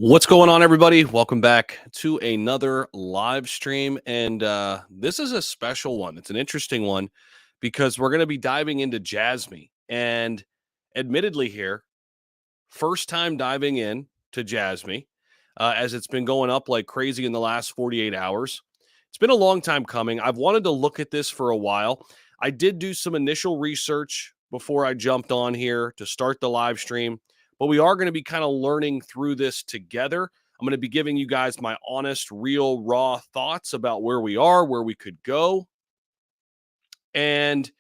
What's going on, everybody? Welcome back to another live stream. And this is a special one. It's an interesting one because we're going to be diving into Jasmy. And admittedly, here, first time diving in to Jasmy, as it's been going up like crazy in the last 48 hours. It's been a long time coming. I've wanted to look at this for a while. I did do some initial research before I jumped on here to start the live stream, but we are going to be kind of learning through this together. I'm going to be giving you guys my honest, real, raw thoughts about where we are, where we could go. And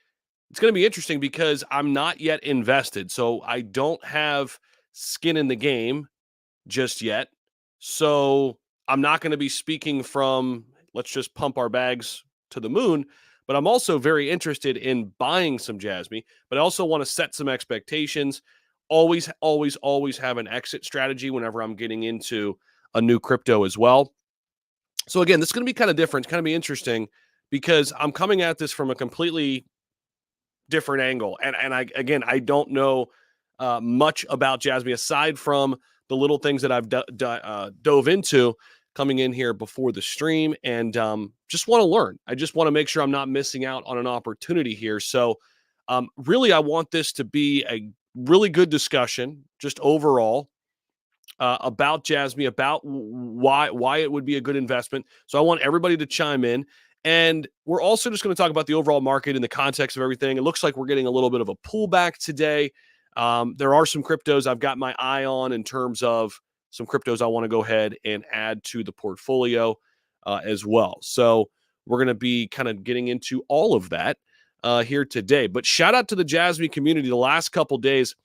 it's going to be interesting because I'm not yet invested. So I don't have skin in the game just yet. So I'm not going to be speaking from, let's just pump our bags to the moon. But I'm also very interested in buying some Jasmy. But I also want to set some expectations. Always have an exit strategy whenever I'm getting into a new crypto as well. So again, this is going to be kind of different. It's going to be interesting because I'm coming at this from a completely different angle. And I don't know much about Jasmy aside from the little things that I've dove into coming in here before the stream, and just want to learn. I just want to make sure I'm not missing out on an opportunity here. So really, I want this to be a really good discussion, just overall, about Jasmy, about why it would be a good investment. So I want everybody to chime in. And we're also just going to talk about the overall market in the context of everything. It looks like we're getting a little bit of a pullback today. There are some cryptos I've got my eye on in terms of some cryptos I want to go ahead and add to the portfolio as well. So we're going to be kind of getting into all of that here today. But shout out to the Jasmy community. The last couple days,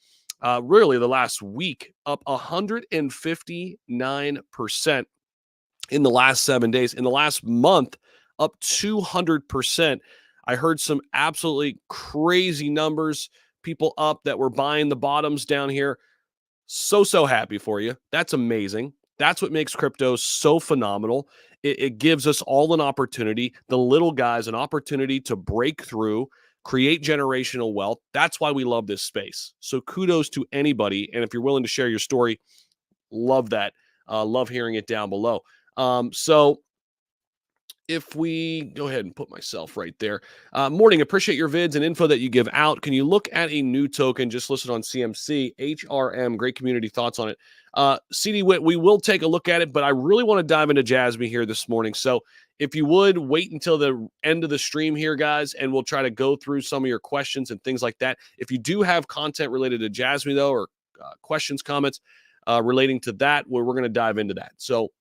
really the last week, up 159% in the last 7 days. In the last month, up 200%. I heard some absolutely crazy numbers. People up that were buying the bottoms down here. So happy for you. That's amazing. That's what makes crypto so phenomenal. It gives us all an opportunity, the little guys, an opportunity to break through, create generational wealth. That's why we love this space. So kudos to anybody. And if you're willing to share your story, love that. Love hearing it down below. So if we go ahead and put myself right there. Morning, appreciate your vids and info that you give out. Can you look at a new token just listed on CMC? HRM, great community thoughts on it. CD Wit, we will take a look at it, but I really want to dive into Jasmy here this morning. So if you would wait until the end of the stream here, guys, and we'll try to go through some of your questions and things like that. If you do have content related to Jasmy, though, or questions, comments relating to that, we're going to dive into that. So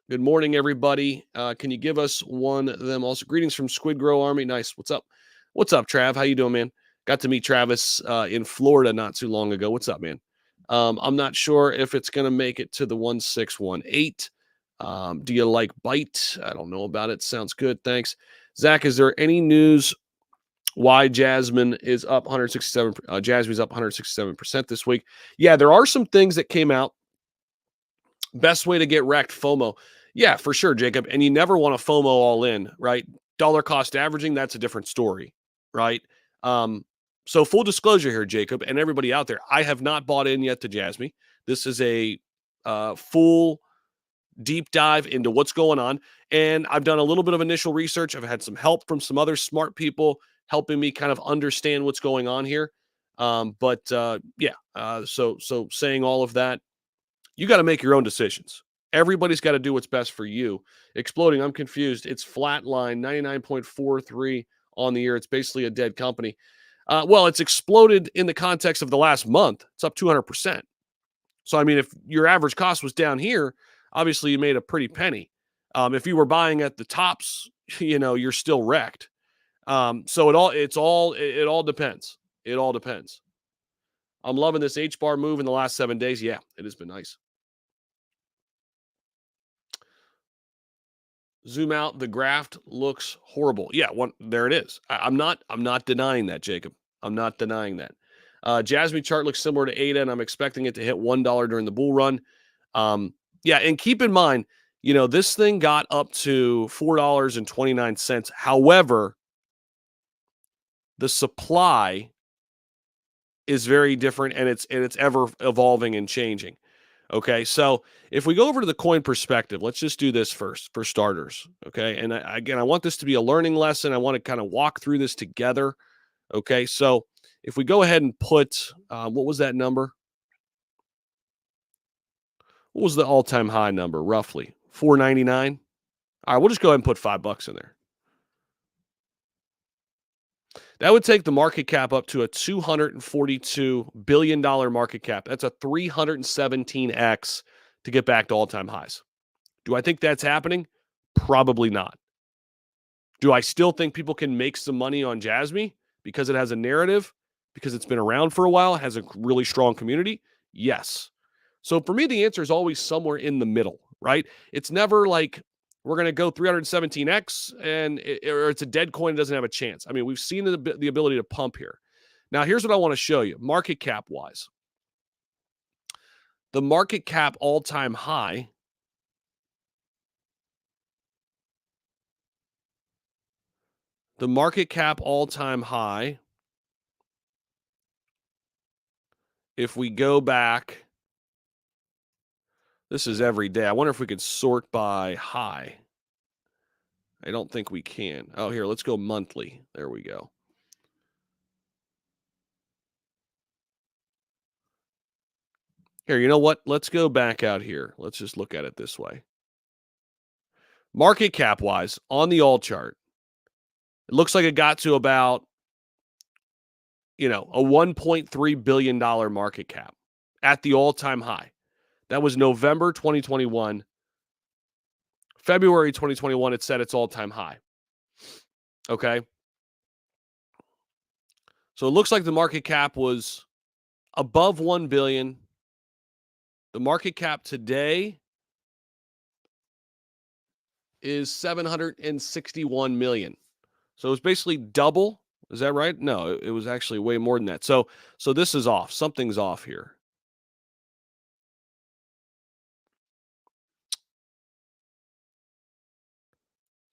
good morning, everybody. Can you give us one of them also? Greetings from Squid Grow Army. Nice. What's up? What's up, Trav? How you doing, man? Got to meet Travis in Florida not too long ago. What's up, man? I'm not sure if it's going to make it to the 1618. Do you like Byte? I don't know about it. Sounds good. Thanks. Zach, is there any news why Jasmine is up 167? Jasmine's up 167% this week. Yeah, there are some things that came out. Best way to get wrecked, FOMO. Yeah, for sure, Jacob. And you never want to FOMO all in, right? Dollar cost averaging, that's a different story, right? So full disclosure here, Jacob, and everybody out there, I have not bought in yet to Jasmy. This is a full deep dive into what's going on. And I've done a little bit of initial research. I've had some help from some other smart people helping me kind of understand what's going on here. So saying all of that, you got to make your own decisions. Everybody's got to do what's best for you. Exploding, I'm confused. It's flatline, 99.43 on the year. It's basically a dead company. Well, it's exploded in the context of the last month. It's up 200%. So, I mean, if your average cost was down here, obviously you made a pretty penny. If you were buying at the tops, you're still wrecked. So it all depends. It all depends. I'm loving this H-bar move in the last 7 days. Yeah, it has been nice. Zoom out. The graph looks horrible. Yeah, there it is. I'm not denying that, Jacob. I'm not denying that. Jasmy chart looks similar to ADA, and I'm expecting it to hit $1 during the bull run. Yeah, and keep in mind, this thing got up to $4.29. However, the supply is very different, and it's ever evolving and changing. Okay, so if we go over to the coin perspective, let's just do this first for starters. Okay, and again, I want this to be a learning lesson. I want to kind of walk through this together. Okay, so if we go ahead and put what was that number? What was the all-time high number roughly? 499. All right, we'll just go ahead and put $5 in there. That would take the market cap up to a $242 billion market cap. That's a 317x to get back to all-time highs. Do I think that's happening? Probably not. Do I still think people can make some money on Jasmy because it has a narrative, because it's been around for a while, has a really strong community? Yes. So for me, the answer is always somewhere in the middle, right? It's never like we're going to go 317x or it's a dead coin, it doesn't have a chance. I mean, we've seen the ability to pump here. Now, here's what I want to show you market cap wise. The market cap all time high if we go back, this is every day. I wonder if we could sort by high. I don't think we can. Oh, here, let's go monthly. There we go. Here, you know what? Let's go back out here. Let's just look at it this way. Market cap wise, on the all chart, it looks like it got to about, a $1.3 billion market cap at the all time high. That was November 2021. February 2021, it set its all time high. Okay. So it looks like the market cap was above 1 billion. The market cap today is 761 million. So it's basically double. Is that right? No, it was actually way more than that. So this is off. Something's off here.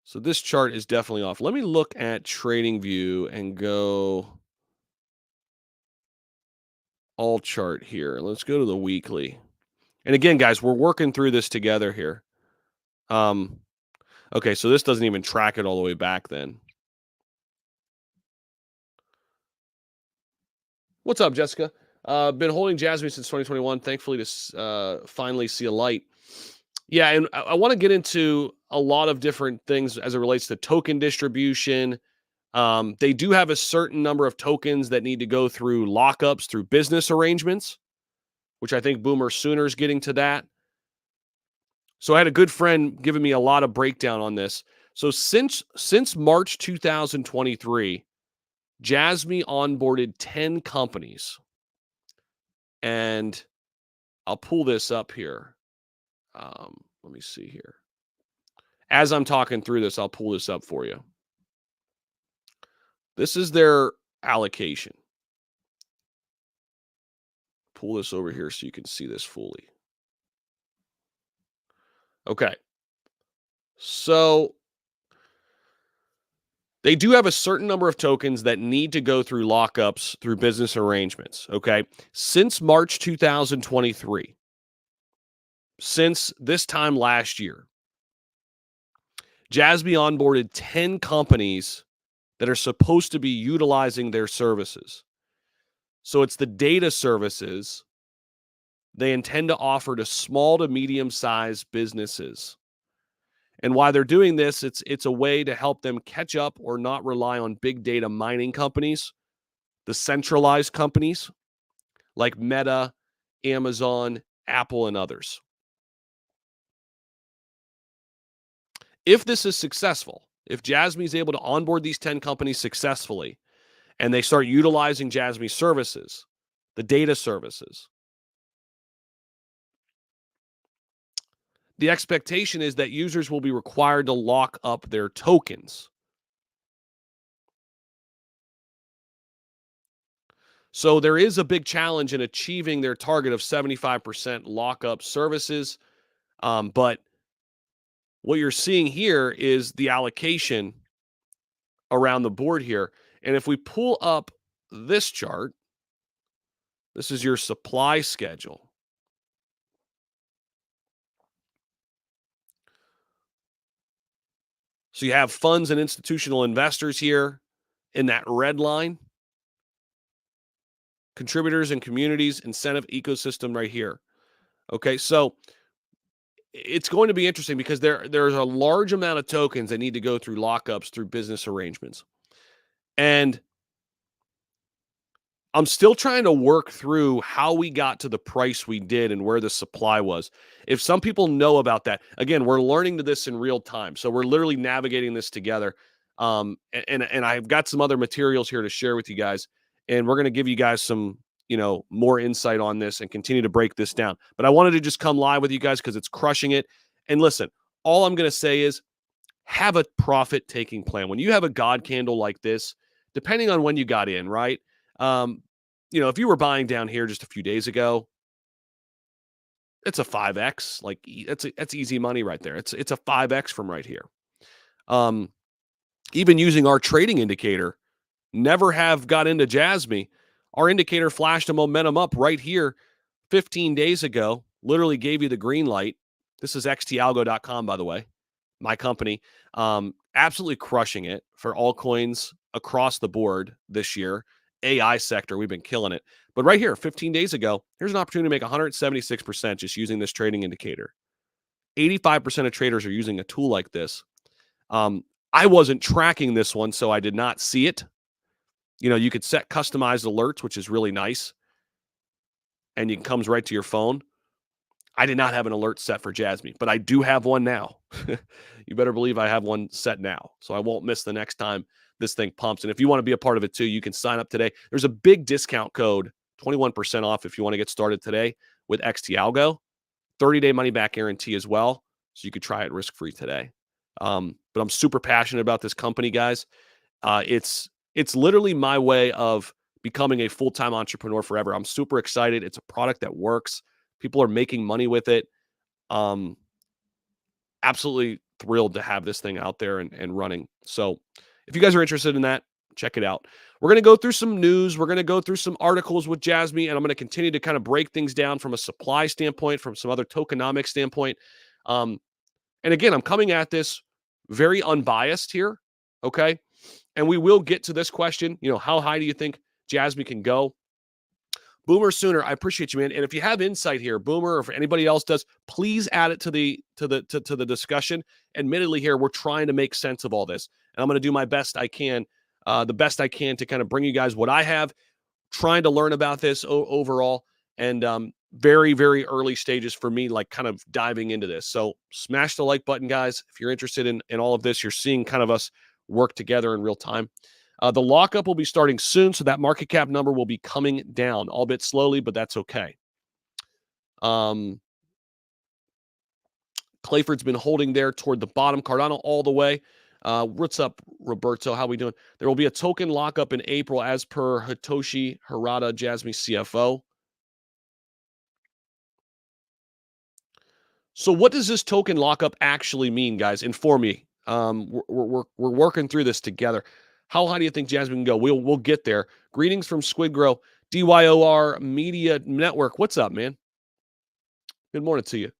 So this chart is definitely off. Let me look at TradingView and go all chart here. Let's go to the weekly. And again, guys, we're working through this together here. Okay, so this doesn't even track it all the way back then. What's up, Jessica? Been holding Jasmy since 2021. Thankfully to finally see a light. Yeah, and I want to get into a lot of different things as it relates to token distribution. They do have a certain number of tokens that need to go through lockups through business arrangements, which I think Boomer Sooner's getting to that. So I had a good friend giving me a lot of breakdown on this. So since March 2023, Jasmy onboarded 10 companies. And I'll pull this up here. Let me see here. As I'm talking through this, I'll pull this up for you. This is their allocation. Pull this over here so you can see this fully. Okay. So they do have a certain number of tokens that need to go through lockups through business arrangements. Okay. Since March 2023, since this time last year, Jasmy onboarded 10 companies that are supposed to be utilizing their services. So it's the data services they intend to offer to small to medium-sized businesses. And while they're doing this, it's a way to help them catch up or not rely on big data mining companies, the centralized companies like Meta, Amazon, Apple, and others. If this is successful, if Jasmy is able to onboard these 10 companies successfully, and they start utilizing Jasmy services, the data services, the expectation is that users will be required to lock up their tokens. So there is a big challenge in achieving their target of 75% lockup services. But what you're seeing here is the allocation around the board here. And if we pull up this chart, this is your supply schedule. So you have funds and institutional investors here in that red line, contributors and communities, incentive ecosystem right here. Okay, so it's going to be interesting because there's a large amount of tokens that need to go through lockups through business arrangements. And I'm still trying to work through how we got to the price we did and where the supply was. If some people know about that, again, we're learning to this in real time. So we're literally navigating this together. And I've got some other materials here to share with you guys, and we're going to give you guys some, more insight on this and continue to break this down. But I wanted to just come live with you guys because it's crushing it. And listen, all I'm going to say is have a profit taking plan. When you have a God candle like this, depending on when you got in, right? Um, if you were buying down here just a few days ago, it's a 5x. Like that's easy money right there. It's a 5x from right here. Um, even using our trading indicator, never have got into Jasmy. Our indicator flashed a momentum up right here 15 days ago, literally gave you the green light. This is xtalgo.com, by the way, my company. Absolutely crushing it for altcoins across the board this year. AI sector, we've been killing it. But right here, 15 days ago, here's an opportunity to make 176% just using this trading indicator. 85% of traders are using a tool like this. I wasn't tracking this one, so I did not see it. You could set customized alerts, which is really nice. And it comes right to your phone. I did not have an alert set for Jasmy, but I do have one now. You better believe I have one set now, so I won't miss the next time this thing pumps. And if you want to be a part of it too, you can sign up today. There's a big discount code, 21% off if you want to get started today with XTAlgo. 30-day money-back guarantee as well, so you could try it risk-free today. But I'm super passionate about this company, guys. It's literally my way of becoming a full-time entrepreneur forever. I'm super excited. It's a product that works. People are making money with it. Absolutely thrilled to have this thing out there and running. So if you guys are interested in that, check it out. We're going to go through some news. We're going to go through some articles with Jasmy, and I'm going to continue to kind of break things down from a supply standpoint, from some other tokenomics standpoint. And again, I'm coming at this very unbiased here. Okay. And we will get to this question, how high do you think Jasmy can go? Boomer Sooner, I appreciate you, man. And if you have insight here, Boomer, or if anybody else does, please add it to the discussion. Admittedly, here we're trying to make sense of all this, and I'm going to do my best I can, the best I can to kind of bring you guys what I have. Trying to learn about this overall, and very, very early stages for me, like kind of diving into this. So smash the like button, guys, if you're interested in all of this. You're seeing kind of us work together in real time. The lockup will be starting soon, so that market cap number will be coming down, albeit slowly, but that's okay. Clayford's been holding there toward the bottom. Cardano all the way. What's up, Roberto? How we doing? There will be a token lockup in April as per Hitoshi Harada, Jasmy CFO. So what does this token lockup actually mean, guys? Inform me. We're working through this together. How high do you think Jasmy can go? We'll get there. Greetings from Squidgrow, DYOR Media Network. What's up, man? Good morning to you.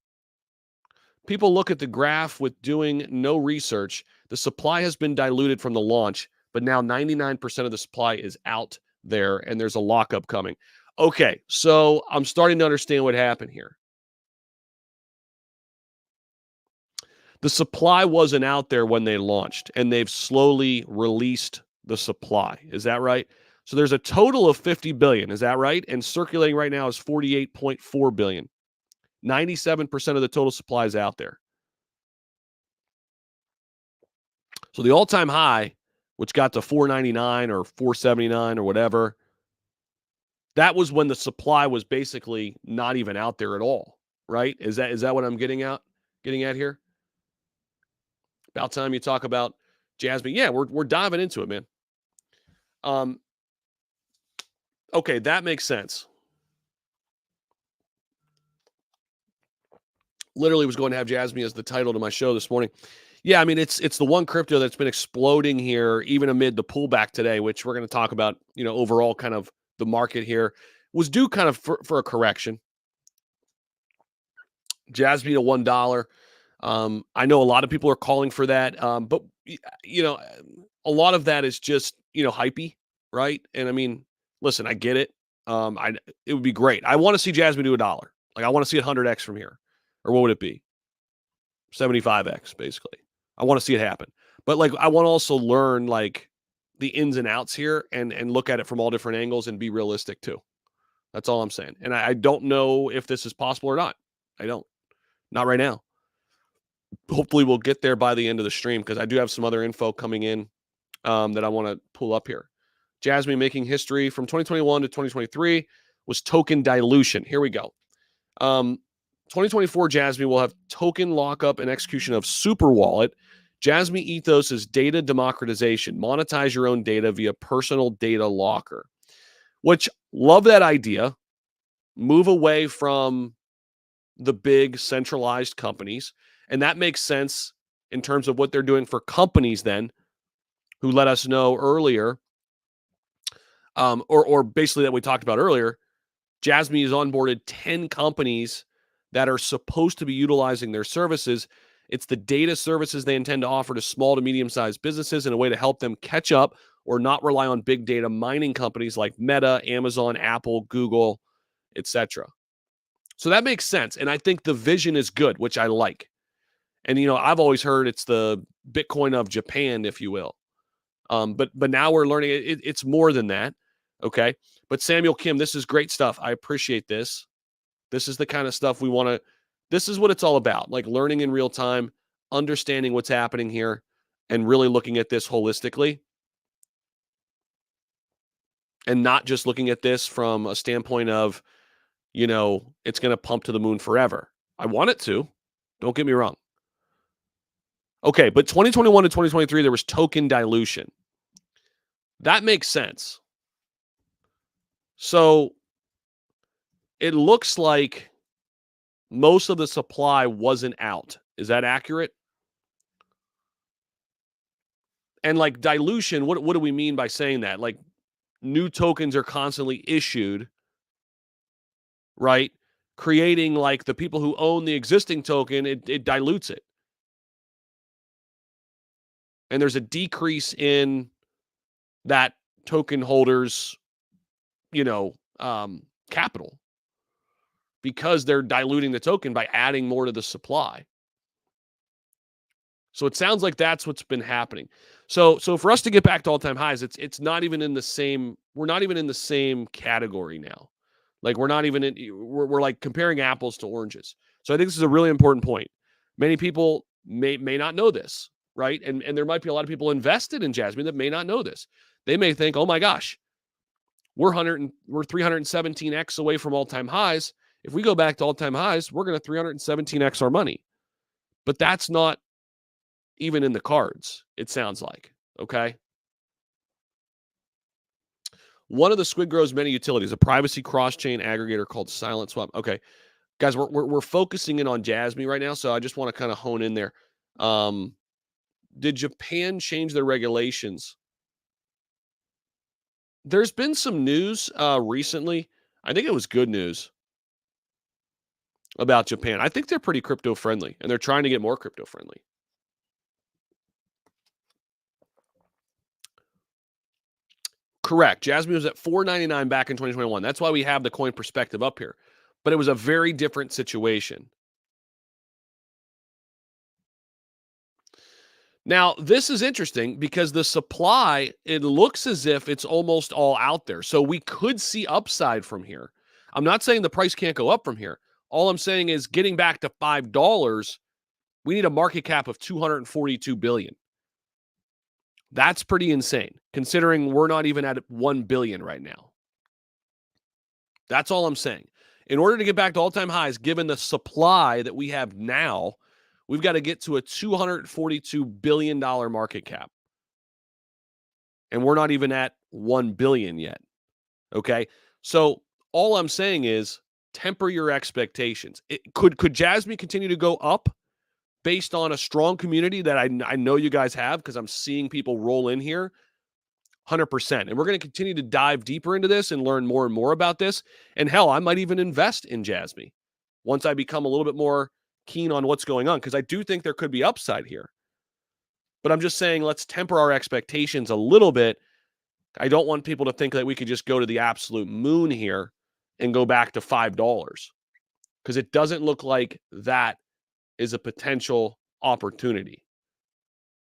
People look at the graph with doing no research. The supply has been diluted from the launch, but now 99% of the supply is out there, and there's a lockup coming. Okay, so I'm starting to understand what happened here. The supply wasn't out there when they launched, and they've slowly released the supply. Is that right? So there's a total of 50 billion. Is that right? And circulating right now is 48.4 billion. 97% of the total supply is out there. So the all-time high, which got to 499 or 479 or whatever, that was when the supply was basically not even out there at all, right? Is that what I'm getting at here? About time you talk about Jasmy. Yeah, we're diving into it, man. Okay, that makes sense. Literally was going to have Jasmy as the title to my show this morning. Yeah, I mean it's the one crypto that's been exploding here, even amid the pullback today, which we're going to talk about. Overall, kind of the market here was due kind of for a correction. Jasmy to $1. I know a lot of people are calling for that, but you know, a lot of that is just, hypey, right? And I mean, listen, I get it. It would be great. I want to see Jasmy do $1. Like I want to see 100x from here. Or what would it be? 75x basically. I want to see it happen. But like I want to also learn like the ins and outs here and look at it from all different angles and be realistic too. That's all I'm saying. And I don't know if this is possible or not. I don't. Not right now. Hopefully we'll get there by the end of the stream because I do have some other info coming in that I want to pull up here. Jasmy making history from 2021 to 2023 was token dilution. Here we go. 2024 Jasmy will have token lockup and execution of Super Wallet. Jasmy ethos is data democratization. Monetize your own data via personal data locker, which love that idea. Move away from the big centralized companies. And that makes sense in terms of what they're doing for companies then who let us know earlier, or basically that we talked about earlier. Jasmy has onboarded 10 companies that are supposed to be utilizing their services. It's the data services they intend to offer to small to medium-sized businesses in a way to help them catch up or not rely on big data mining companies like Meta, Amazon, Apple, Google, etc. So that makes sense. And I think the vision is good, which I like. And, I've always heard it's the Bitcoin of Japan, if you will. But now we're learning it's more than that. Okay. But Samuel Kim, this is great stuff. I appreciate this. This is the kind of stuff we want to, this is what it's all about. Like learning in real time, understanding what's happening here, and really looking at this holistically. And not just looking at this from a standpoint of, it's going to pump to the moon forever. I want it to. Don't get me wrong. Okay, but 2021 to 2023, there was token dilution. That makes sense. So it looks like most of the supply wasn't out. Is that accurate? And like dilution, what do we mean by saying that? Like new tokens are constantly issued, right? Creating like the people who own the existing token, it dilutes it. And there's a decrease in that token holders, capital because they're diluting the token by adding more to the supply. So it sounds like that's what's been happening. So for us to get back to all-time highs, it's not even in the same, we're not even in the same category now. Like we're not even in, we're like comparing apples to oranges. So I think this is a really important point. Many people may not know this, right? And there might be a lot of people invested in Jasmy that may not know this. They may think, oh my gosh, we're 317x away from all-time highs. If we go back to all-time highs, we're going to 317x our money. But that's not even in the cards, it sounds like. Okay. One of the Squid Grow's many utilities, a privacy cross-chain aggregator called Silent Swap. Okay. Guys, we're focusing in on Jasmy right now, so I just want to kind of hone in there. Did Japan change their regulations? There's been some news recently. I think it was good news about Japan. I think they're pretty crypto friendly, and they're trying to get more crypto friendly. Correct. Jasmy was at $4.99 back in 2021. That's why we have the coin perspective up here. But it was a very different situation. Now, this is interesting because the supply, it looks as if it's almost all out there. So we could see upside from here. I'm not saying the price can't go up from here. All I'm saying is getting back to $5, we need a market cap of $242 billion. That's pretty insane, considering we're not even at 1 billion right now. That's all I'm saying. In order to get back to all-time highs, given the supply that we have now, we've got to get to a $242 billion market cap. And we're not even at 1 billion yet. Okay? So all I'm saying is temper your expectations. Could Jasmy continue to go up based on a strong community that I know you guys have because I'm seeing people roll in here? 100%. And we're going to continue to dive deeper into this and learn more and more about this. And hell, I might even invest in Jasmy once I become a little bit more keen on what's going on, because I do think there could be upside here. But I'm just saying, let's temper our expectations a little bit. I don't want people to think that we could just go to the absolute moon here and go back to $5 because it doesn't look like that is a potential opportunity.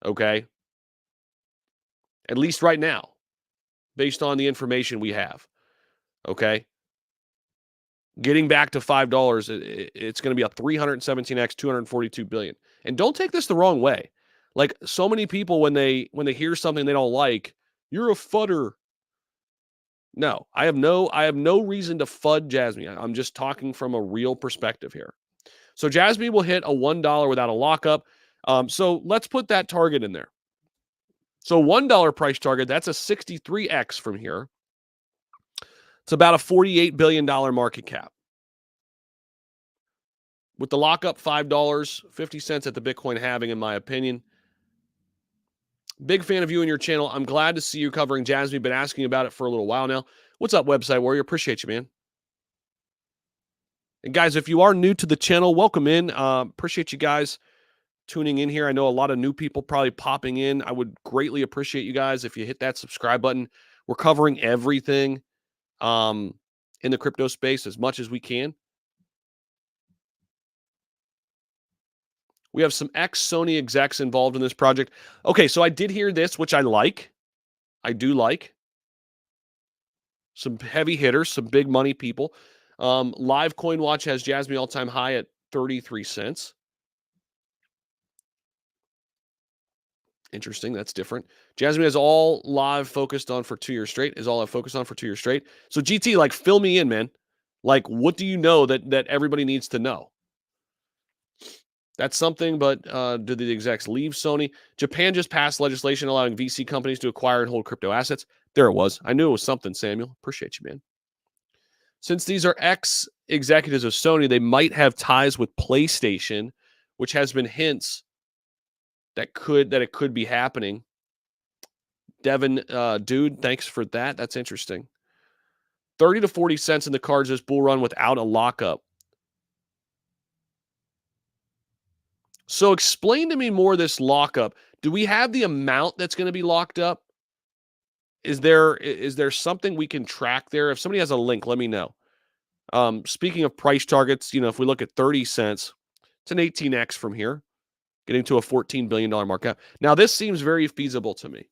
Okay. At least right now, based on the information we have. Okay. Getting back to $5, it's going to be a 317x, 242 billion. And don't take this the wrong way. Like so many people, when they hear something they don't like, you're a fudder. No, I have no reason to FUD Jasmy. I'm just talking from a real perspective here. So Jasmy will hit a $1 without a lockup. So let's put that target in there. So $1 price target, that's a 63x from here. It's about a $48 billion market cap. With the lockup, $5.50 at the Bitcoin halving, in my opinion. Big fan of you and your channel. I'm glad to see you covering Jasmy. Been asking about it for a little while now. What's up, Website Warrior? Appreciate you, man. And guys, if you are new to the channel, welcome in. Appreciate you guys tuning in here. I know a lot of new people probably popping in. I would greatly appreciate you guys if you hit that subscribe button. We're covering everything in the crypto space as much as we can. We have some ex-Sony execs involved in this project. Okay, so I did hear this, which I like. I do like. Some heavy hitters, some big money people. Live Coin Watch has Jasmy all-time high at 33 cents. Interesting. That's different. Jasmy has all live focused on for 2 years straight. Is all I've focused on for 2 years straight. So GT, like, fill me in, man. Like, what do you know that everybody needs to know? That's something, but do the execs leave Sony? Japan just passed legislation allowing VC companies to acquire and hold crypto assets. There it was. I knew it was something, Samuel. Appreciate you, man. Since these are ex-executives of Sony, they might have ties with PlayStation, which has been hints that it could be happening. Devin, dude, thanks for that. That's interesting. 30 to 40 cents in the cards this bull run without a lockup. So explain to me more this lockup. Do we have the amount that's going to be locked up? Is there something we can track there? If somebody has a link, let me know. Speaking of price targets, if we look at 30 cents, it's an 18x from here, getting to a $14 billion market cap. Now, this seems very feasible to me.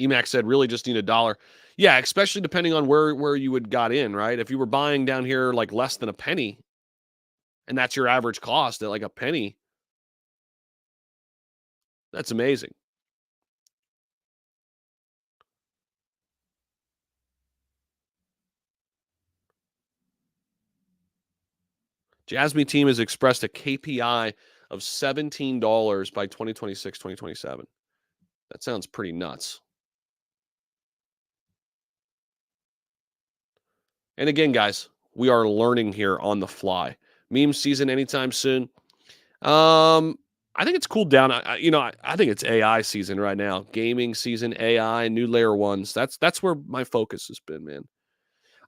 Emax said, really just need $1. Yeah, especially depending on where you would got in, right? If you were buying down here like less than a penny, and that's your average cost at like a penny, that's amazing. Jasmy team has expressed a KPI of $17 by 2026, 2027. That sounds pretty nuts. And again, guys, we are learning here on the fly. Meme season anytime soon. I think it's cooled down. I think it's AI season right now. Gaming season, AI, new layer ones. That's where my focus has been, man.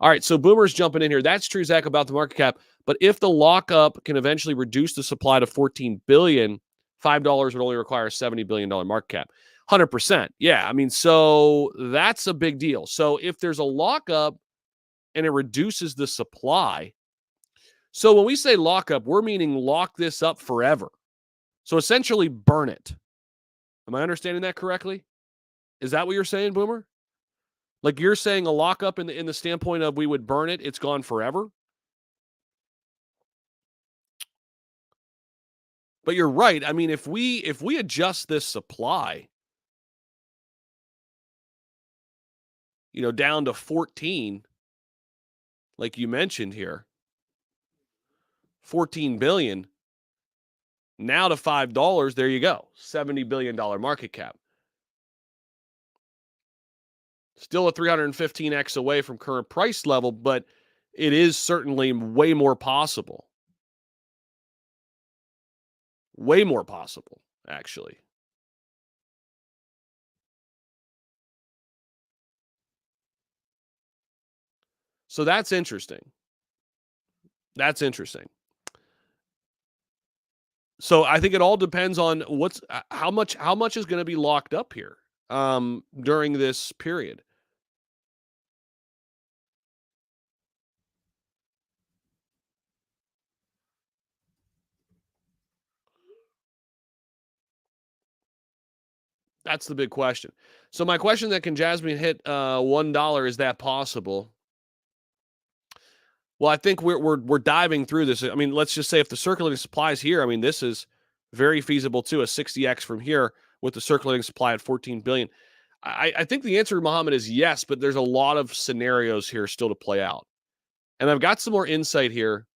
All right, so Boomer's jumping in here. That's true, Zach, about the market cap. But if the lockup can eventually reduce the supply to 14 billion, $5 would only require a $70 billion market cap. 100%. Yeah, I mean, so that's a big deal. So if there's a lockup and it reduces the supply, so when we say lockup, we're meaning lock this up forever. So essentially burn it. Am I understanding that correctly? Is that what you're saying, Boomer? Like you're saying a lockup in the standpoint of we would burn it, it's gone forever? But you're right. I mean, if we adjust this supply, down to 14, like you mentioned here, 14 billion, now to $5, there you go. $70 billion market cap. Still a 315x away from current price level, but it is certainly way more possible. Way more possible, actually. So that's interesting. That's interesting. So I think it all depends on how much is going to be locked up here during this period. That's the big question. So my question that can Jasmine hit $1? Is that possible? Well, I think we're diving through this. I mean, let's just say if the circulating supply is here, I mean, this is very feasible too. A 60x from here with the circulating supply at 14 billion. I think the answer, Muhammad, is yes, but there's a lot of scenarios here still to play out. And I've got some more insight here.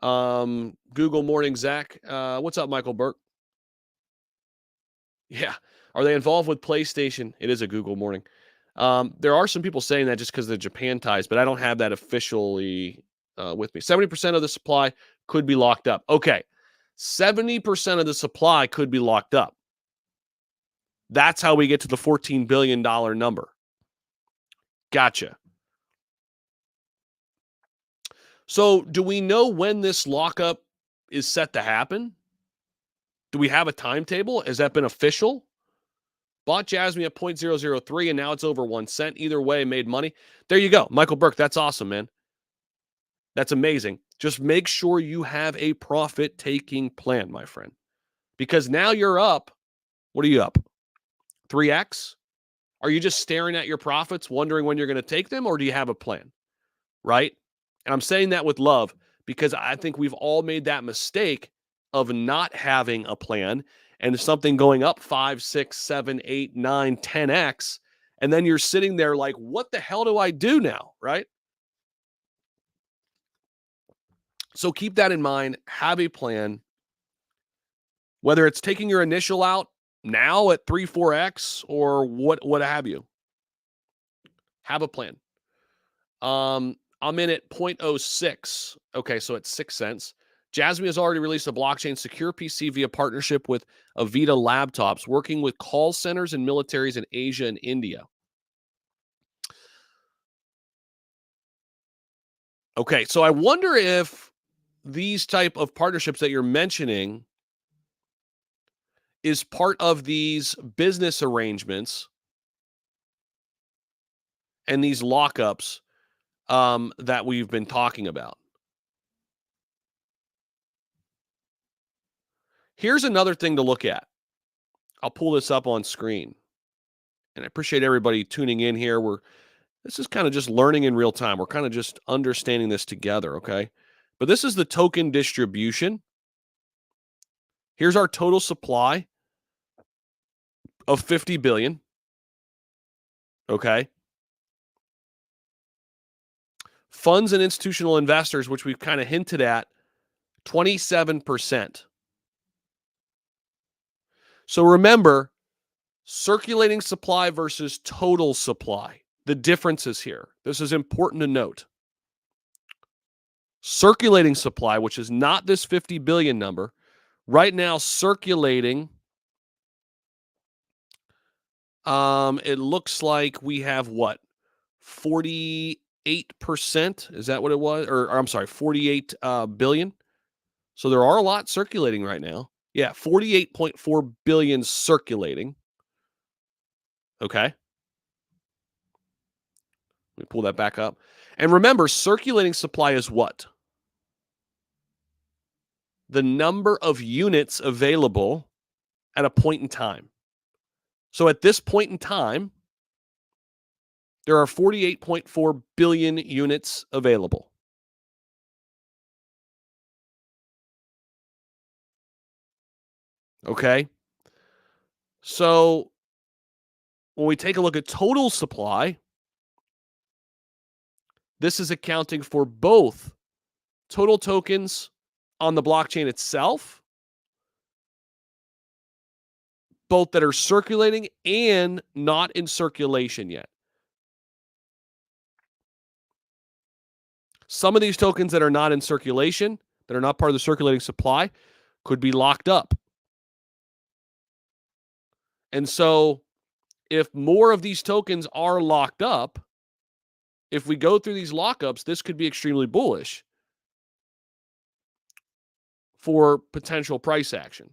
Google morning, Zach. What's up, Michael Burke? Yeah. Are they involved with PlayStation? It is a Google morning. There are some people saying that just because of the Japan ties, but I don't have that officially with me. 70% of the supply could be locked up. Okay. 70% of the supply could be locked up. That's how we get to the $14 billion number. Gotcha. So, do we know when this lockup is set to happen? Do we have a timetable? Has that been official? Bought Jasmy at 0.003 and now it's over 1 cent. Either way, made money. There you go. Michael Burke, that's awesome, man. That's amazing. Just make sure you have a profit-taking plan, my friend. Because now you're up. What are you up? 3x? Are you just staring at your profits, wondering when you're going to take them, or do you have a plan? Right? And I'm saying that with love because I think we've all made that mistake of not having a plan and something going up 5, 6, 7, 8, 9, 10x. And then you're sitting there like, what the hell do I do now? Right? So keep that in mind. Have a plan. Whether it's taking your initial out now at 3, 4x or what have you. Have a plan. I'm in at 0.06. Okay, so it's 6 cents. Jasmy has already released a blockchain secure PC via partnership with Avita Laptops, working with call centers and militaries in Asia and India. Okay, so I wonder if these type of partnerships that you're mentioning is part of these business arrangements and these lockups that we've been talking about. Here's another thing to look at. I'll pull this up on screen. And I appreciate everybody tuning in here. This is kind of just learning in real time. We're kind of just understanding this together, okay? But this is the token distribution. Here's our total supply of 50 billion. Okay. Funds and institutional investors, which we've kind of hinted at, 27%. So remember, circulating supply versus total supply. The differences here. This is important to note. Circulating supply, which is not this 50 billion number, right now circulating, it looks like we have what? 48%? Is that what it was? Or I'm sorry, 48 billion. So there are a lot circulating right now. Yeah, 48.4 billion circulating. Okay. Let me pull that back up. And remember, circulating supply is what? The number of units available at a point in time. So at this point in time, there are 48.4 billion units available. Okay. So when we take a look at total supply, this is accounting for both total tokens on the blockchain itself, both that are circulating and not in circulation yet. Some of these tokens that are not in circulation, that are not part of the circulating supply, could be locked up. And so if more of these tokens are locked up, if we go through these lockups, this could be extremely bullish for potential price action.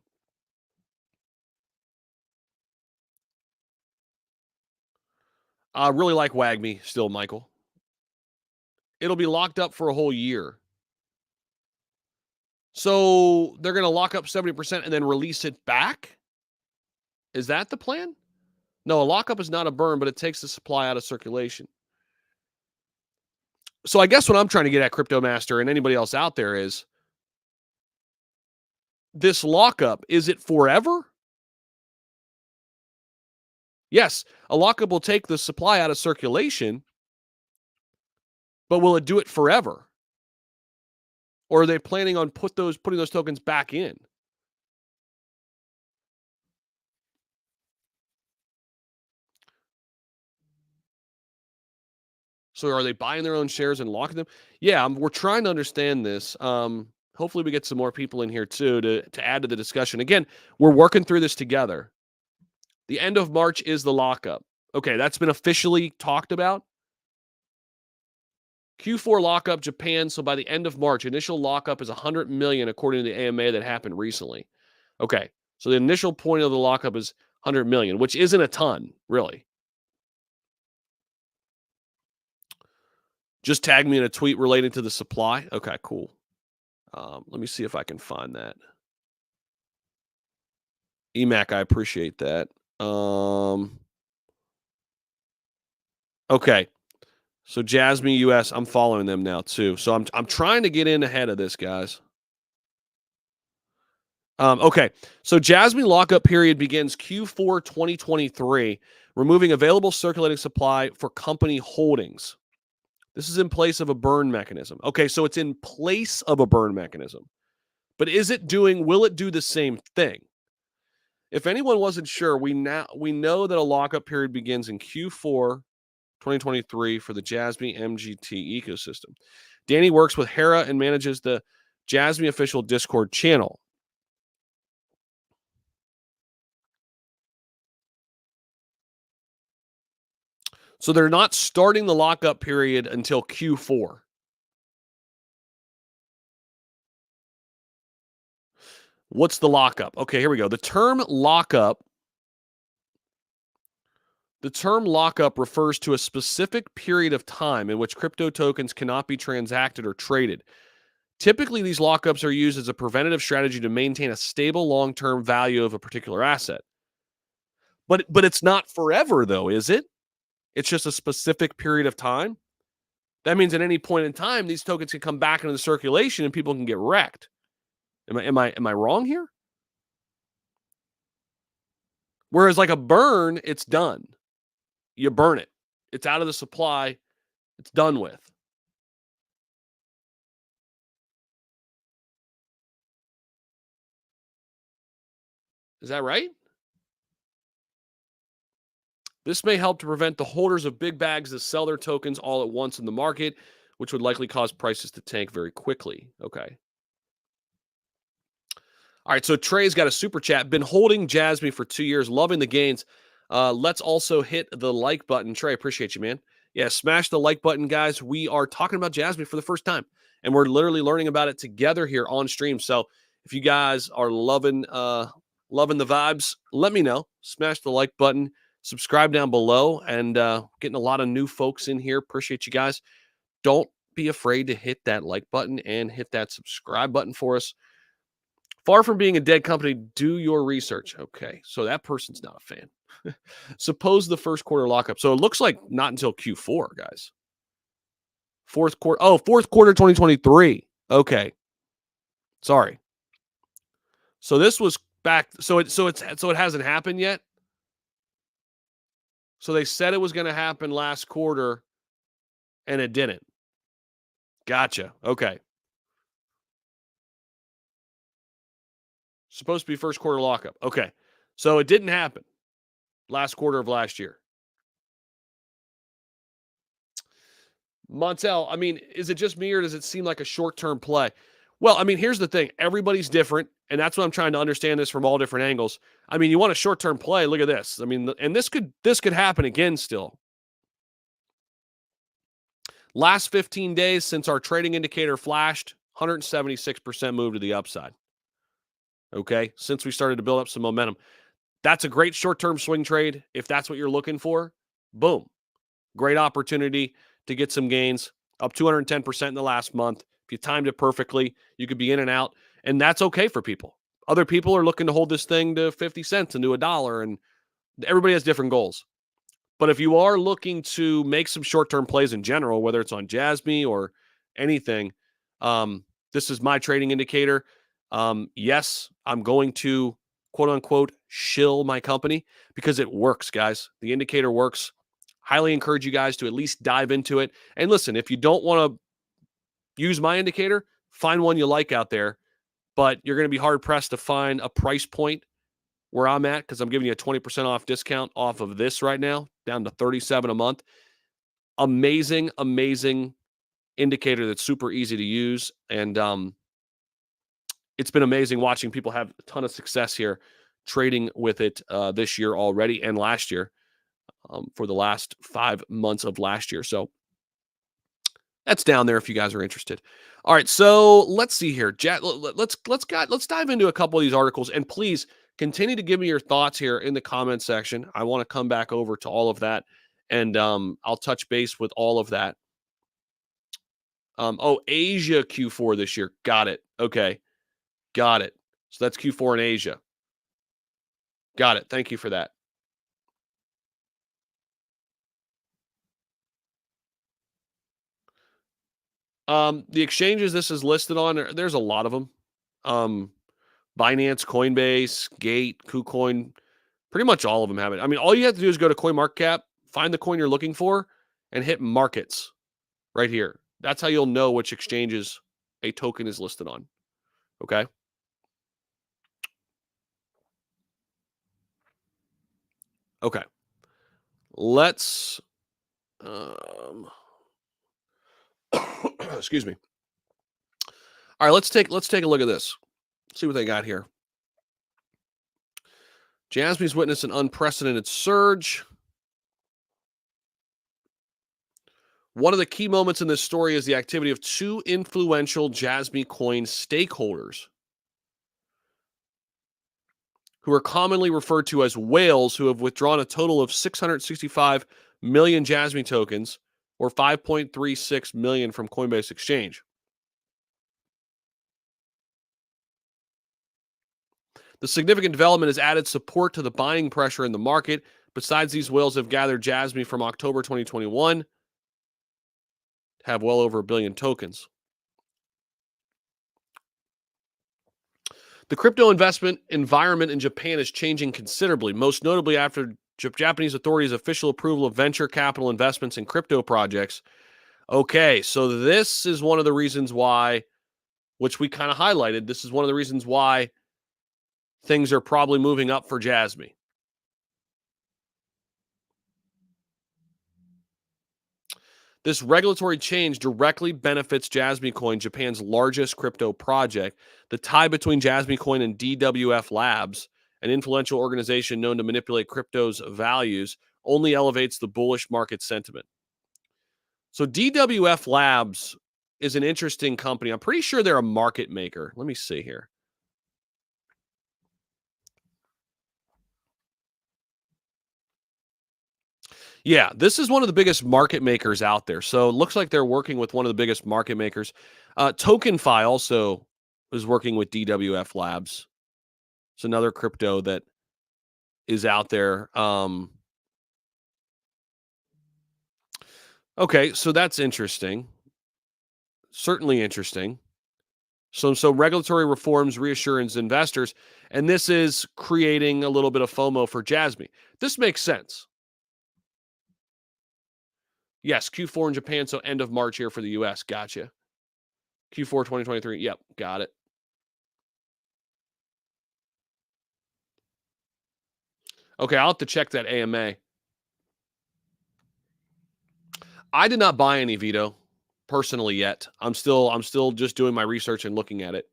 I really like WAGMI still, Michael. It'll be locked up for a whole year. So they're going to lock up 70% and then release it back? Is that the plan? No, a lockup is not a burn, but it takes the supply out of circulation. So I guess what I'm trying to get at, Crypto Master, and anybody else out there is, this lockup, is it forever? Yes, a lockup will take the supply out of circulation, but will it do it forever? Or are they planning on putting those tokens back in? So are they buying their own shares and locking them? Yeah, we're trying to understand this. Hopefully we get some more people in here too to add to the discussion. Again, we're working through this together. The end of March is the lockup. Okay, that's been officially talked about. Q4 lockup Japan. So by the end of March, initial lockup is 100 million according to the AMA that happened recently. Okay, so the initial point of the lockup is 100 million, which isn't a ton, really. Just tag me in a tweet relating to the supply. Okay, cool. Let me see if I can find that. EMAC, I appreciate that. Okay. So Jasmy US, I'm following them now too. So I'm trying to get in ahead of this, guys. Okay. So Jasmy lockup period begins Q4 2023, removing available circulating supply for company holdings. This is in place of a burn mechanism. Okay, so it's in place of a burn mechanism. But will it do the same thing? If anyone wasn't sure, we know that a lockup period begins in Q4 2023 for the Jasmy MGT ecosystem. Danny works with Hera and manages the Jasmy official Discord channel. So they're not starting the lockup period until Q4. What's the lockup? Okay, here we go. The term lockup refers to a specific period of time in which crypto tokens cannot be transacted or traded. Typically, these lockups are used as a preventative strategy to maintain a stable long-term value of a particular asset. But it's not forever, though, is it? It's just a specific period of time. That means at any point in time, these tokens can come back into the circulation and people can get wrecked. Am I wrong here? Whereas like a burn, it's done. You burn it. It's out of the supply. It's done with. Is that right? This may help to prevent the holders of big bags to sell their tokens all at once in the market, which would likely cause prices to tank very quickly. Okay. All right, so Trey's got a super chat. Been holding Jasmy for 2 years, loving the gains. Let's also hit the like button. Trey, appreciate you, man. Yeah, smash the like button, guys. We are talking about Jasmy for the first time, and we're literally learning about it together here on stream. So if you guys are loving the vibes, let me know. Smash the like button, subscribe down below, and getting a lot of new folks in here. Appreciate you guys. Don't be afraid to hit that like button and hit that subscribe button for us. Far from being a dead company, do your research. Okay, so that person's not a fan. Suppose the first quarter lockup. So it looks like not until Q4, guys. Fourth quarter 2023. Okay. Sorry. So this was back. So it hasn't happened yet. So they said it was going to happen last quarter, and it didn't. Gotcha. Okay. Supposed to be first quarter lockup. Okay. So it didn't happen last quarter of last year. Montel, I mean, is it just me or does it seem like a short-term play? Well, I mean, here's the thing. Everybody's different, and that's what I'm trying to understand this from all different angles. I mean, you want a short-term play, look at this. I mean, and this could happen again still. Last 15 days since our trading indicator flashed, 176% move to the upside. Okay, since we started to build up some momentum. That's a great short-term swing trade. If that's what you're looking for, boom. Great opportunity to get some gains, up 210% in the last month. If you timed it perfectly, you could be in and out, and that's okay for people. Other people are looking to hold this thing to 50 cents and to a dollar, and everybody has different goals. But if you are looking to make some short-term plays in general, whether it's on Jasmy or anything, this is my trading indicator. Yes, I'm going to quote unquote shill my company because it works, guys. The indicator works. Highly encourage you guys to at least dive into it. And listen, if you don't want to use my indicator, find one you like out there, but you're going to be hard pressed to find a price point where I'm at because I'm giving you a 20% off discount off of this right now, down to $37 a month. Amazing, amazing indicator that's super easy to use. And it's been amazing watching people have a ton of success here trading with it this year already and last year for the last 5 months of last year. So that's down there if you guys are interested. All right, so let's see here. Let's dive into a couple of these articles, and please continue to give me your thoughts here in the comment section. I want to come back over to all of that, and I'll touch base with all of that. Asia Q4 this year. Got it. Okay, got it. So that's Q4 in Asia. Got it. Thank you for that. The exchanges this is listed on, there's a lot of them. Binance, Coinbase, Gate, KuCoin, pretty much all of them have it. I mean, all you have to do is go to CoinMarketCap, find the coin you're looking for, and hit markets right here. That's how you'll know which exchanges a token is listed on. Okay. Okay. Let's excuse me. All right, let's take a look at this. See what they got here. Jasmy's witnessed an unprecedented surge. One of the key moments in this story is the activity of two influential Jasmy coin stakeholders who are commonly referred to as whales, who have withdrawn a total of 665 million Jasmy tokens, or 5.36 million from Coinbase Exchange. The significant development has added support to the buying pressure in the market. Besides, these whales have gathered Jasmy from October 2021, have well over 1 billion tokens. The crypto investment environment in Japan is changing considerably, most notably after Japanese authorities' official approval of venture capital investments in crypto projects. Okay, so this is one of the reasons why, which we kind of highlighted, this is one of the reasons why things are probably moving up for Jasmy. This regulatory change directly benefits Jasmy Coin, Japan's largest crypto project. The tie between Jasmy Coin and DWF Labs, an influential organization known to manipulate crypto's values, only elevates the bullish market sentiment. So DWF Labs is an interesting company. I'm pretty sure they're a market maker. Let me see here. Yeah, this is one of the biggest market makers out there. So it looks like they're working with one of the biggest market makers. TokenFi also is working with DWF Labs. It's another crypto that is out there. Okay, so that's interesting. Certainly interesting. So regulatory reforms reassures investors, and this is creating a little bit of FOMO for Jasmy. This makes sense. Yes, Q4 in Japan, so end of March here for the US. Gotcha. Q4 2023. Yep, got it. Okay, I'll have to check that AMA. I did not buy any Vito personally yet. I'm still just doing my research and looking at it.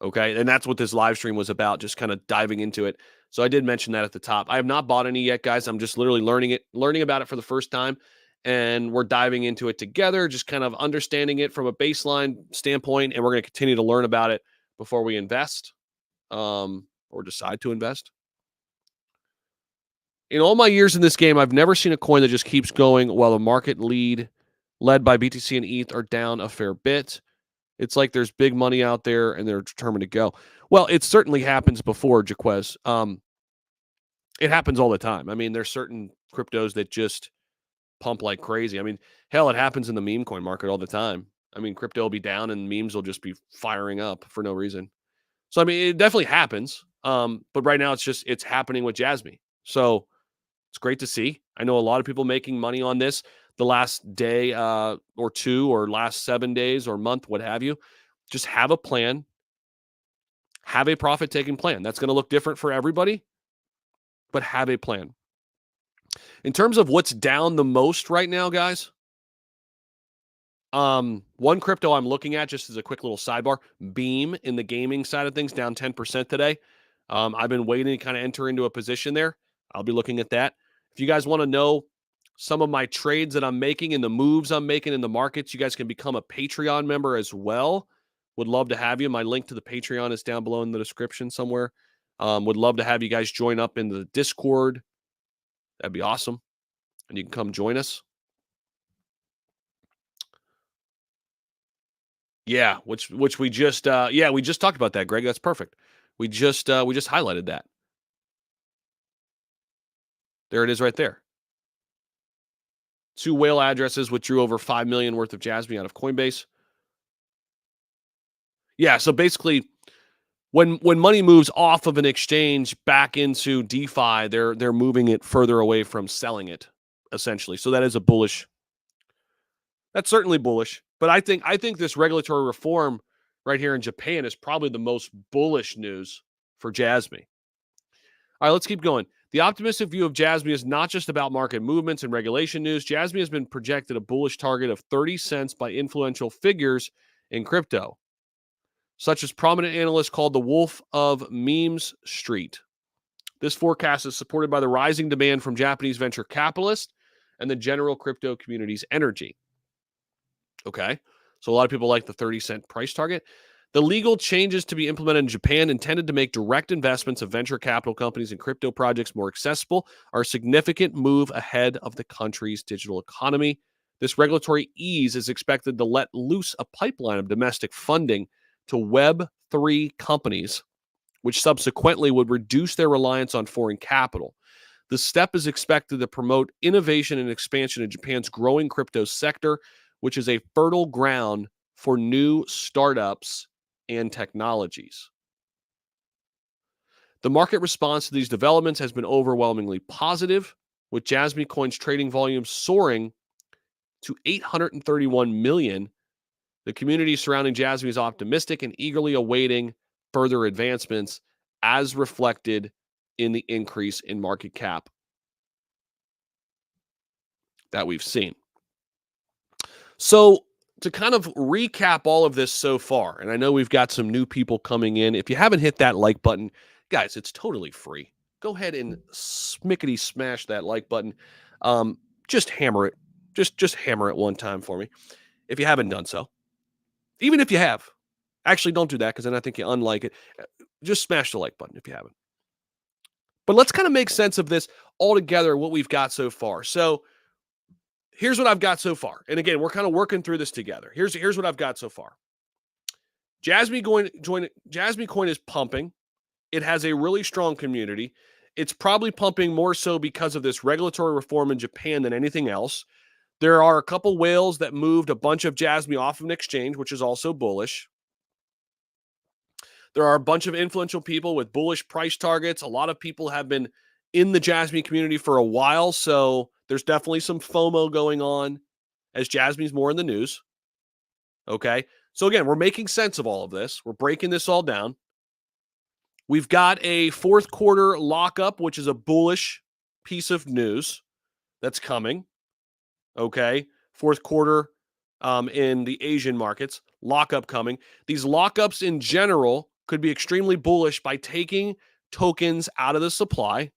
Okay, and that's what this live stream was about, just kind of diving into it. So I did mention that at the top. I have not bought any yet, guys. I'm just literally learning about it for the first time. and we're diving into it together, just kind of understanding it from a baseline standpoint, and we're going to continue to learn about it before we invest or decide to invest. In all my years in this game, I've never seen a coin that just keeps going while the market led by BTC and ETH are down a fair bit. It's like there's big money out there and they're determined to go. Well, it certainly happens before, Jaquez. It happens all the time. I mean, there's certain cryptos that just pump like crazy. I mean, hell, it happens in the meme coin market all the time. I mean, crypto will be down and memes will just be firing up for no reason. So, I mean, it definitely happens. But right now it's happening with Jasmy. So it's great to see. I know a lot of people making money on this the last day or two or last 7 days or month, what have you. Just have a plan. Have a profit-taking plan. That's going to look different for everybody, but have a plan. In terms of what's down the most right now, guys, one crypto I'm looking at, just as a quick little sidebar, Beam in the gaming side of things, down 10% today. I've been waiting to kind of enter into a position there. I'll be looking at that. If you guys want to know some of my trades that I'm making and the moves I'm making in the markets, you guys can become a Patreon member as well. Would love to have you. My link to the Patreon is down below in the description somewhere. Would love to have you guys join up in the Discord. That'd be awesome. And you can come join us. Yeah, which we just we just talked about that, Greg. That's perfect. We just highlighted that. There it is right there. 2 whale addresses withdrew over 5 million worth of Jasmy out of Coinbase. Yeah, so basically when money moves off of an exchange back into DeFi, they're moving it further away from selling it, essentially. So that is a bullish. That's certainly bullish. But I think this regulatory reform right here in Japan is probably the most bullish news for Jasmy. All right, let's keep going. The optimistic view of Jasmy is not just about market movements and regulation news. Jasmy has been projected a bullish target of 30 cents by influential figures in crypto, such as prominent analysts called the Wolf of Memes Street. This forecast is supported by the rising demand from Japanese venture capitalists and the general crypto community's energy. Okay, so a lot of people like the 30-cent price target. The legal changes to be implemented in Japan, intended to make direct investments of venture capital companies and crypto projects more accessible, are a significant move ahead of the country's digital economy. This regulatory ease is expected to let loose a pipeline of domestic funding to Web3 companies, which subsequently would reduce their reliance on foreign capital. The step is expected to promote innovation and expansion in Japan's growing crypto sector, which is a fertile ground for new startups and technologies. The market response to these developments has been overwhelmingly positive, with Jasmy Coin's trading volume soaring to 831 million. The community surrounding Jasmy is optimistic and eagerly awaiting further advancements, as reflected in the increase in market cap that we've seen. So, to kind of recap all of this so far, and I know we've got some new people coming in. If you haven't hit that like button, guys, it's totally free. Go ahead and smickety smash that like button. Just hammer it. Just hammer it one time for me if you haven't done so. Even if you have. Actually, don't do that because then I think you unlike it. Just smash the like button if you haven't. But let's kind of make sense of this all together, what we've got so far. So, here's what I've got so far. And again, we're kind of working through this together. Here's what I've got so far. Jasmy Coin is pumping. It has a really strong community. It's probably pumping more so because of this regulatory reform in Japan than anything else. There are a couple whales that moved a bunch of Jasmy off of an exchange, which is also bullish. There are a bunch of influential people with bullish price targets. A lot of people have been in the Jasmy community for a while, so there's definitely some FOMO going on as Jasmy's more in the news. Okay, so again, we're making sense of all of this. We're breaking this all down. We've got a fourth quarter lockup, which is a bullish piece of news that's coming. Okay, fourth quarter in the Asian markets, lockup coming. These lockups in general could be extremely bullish by taking tokens out of the supply.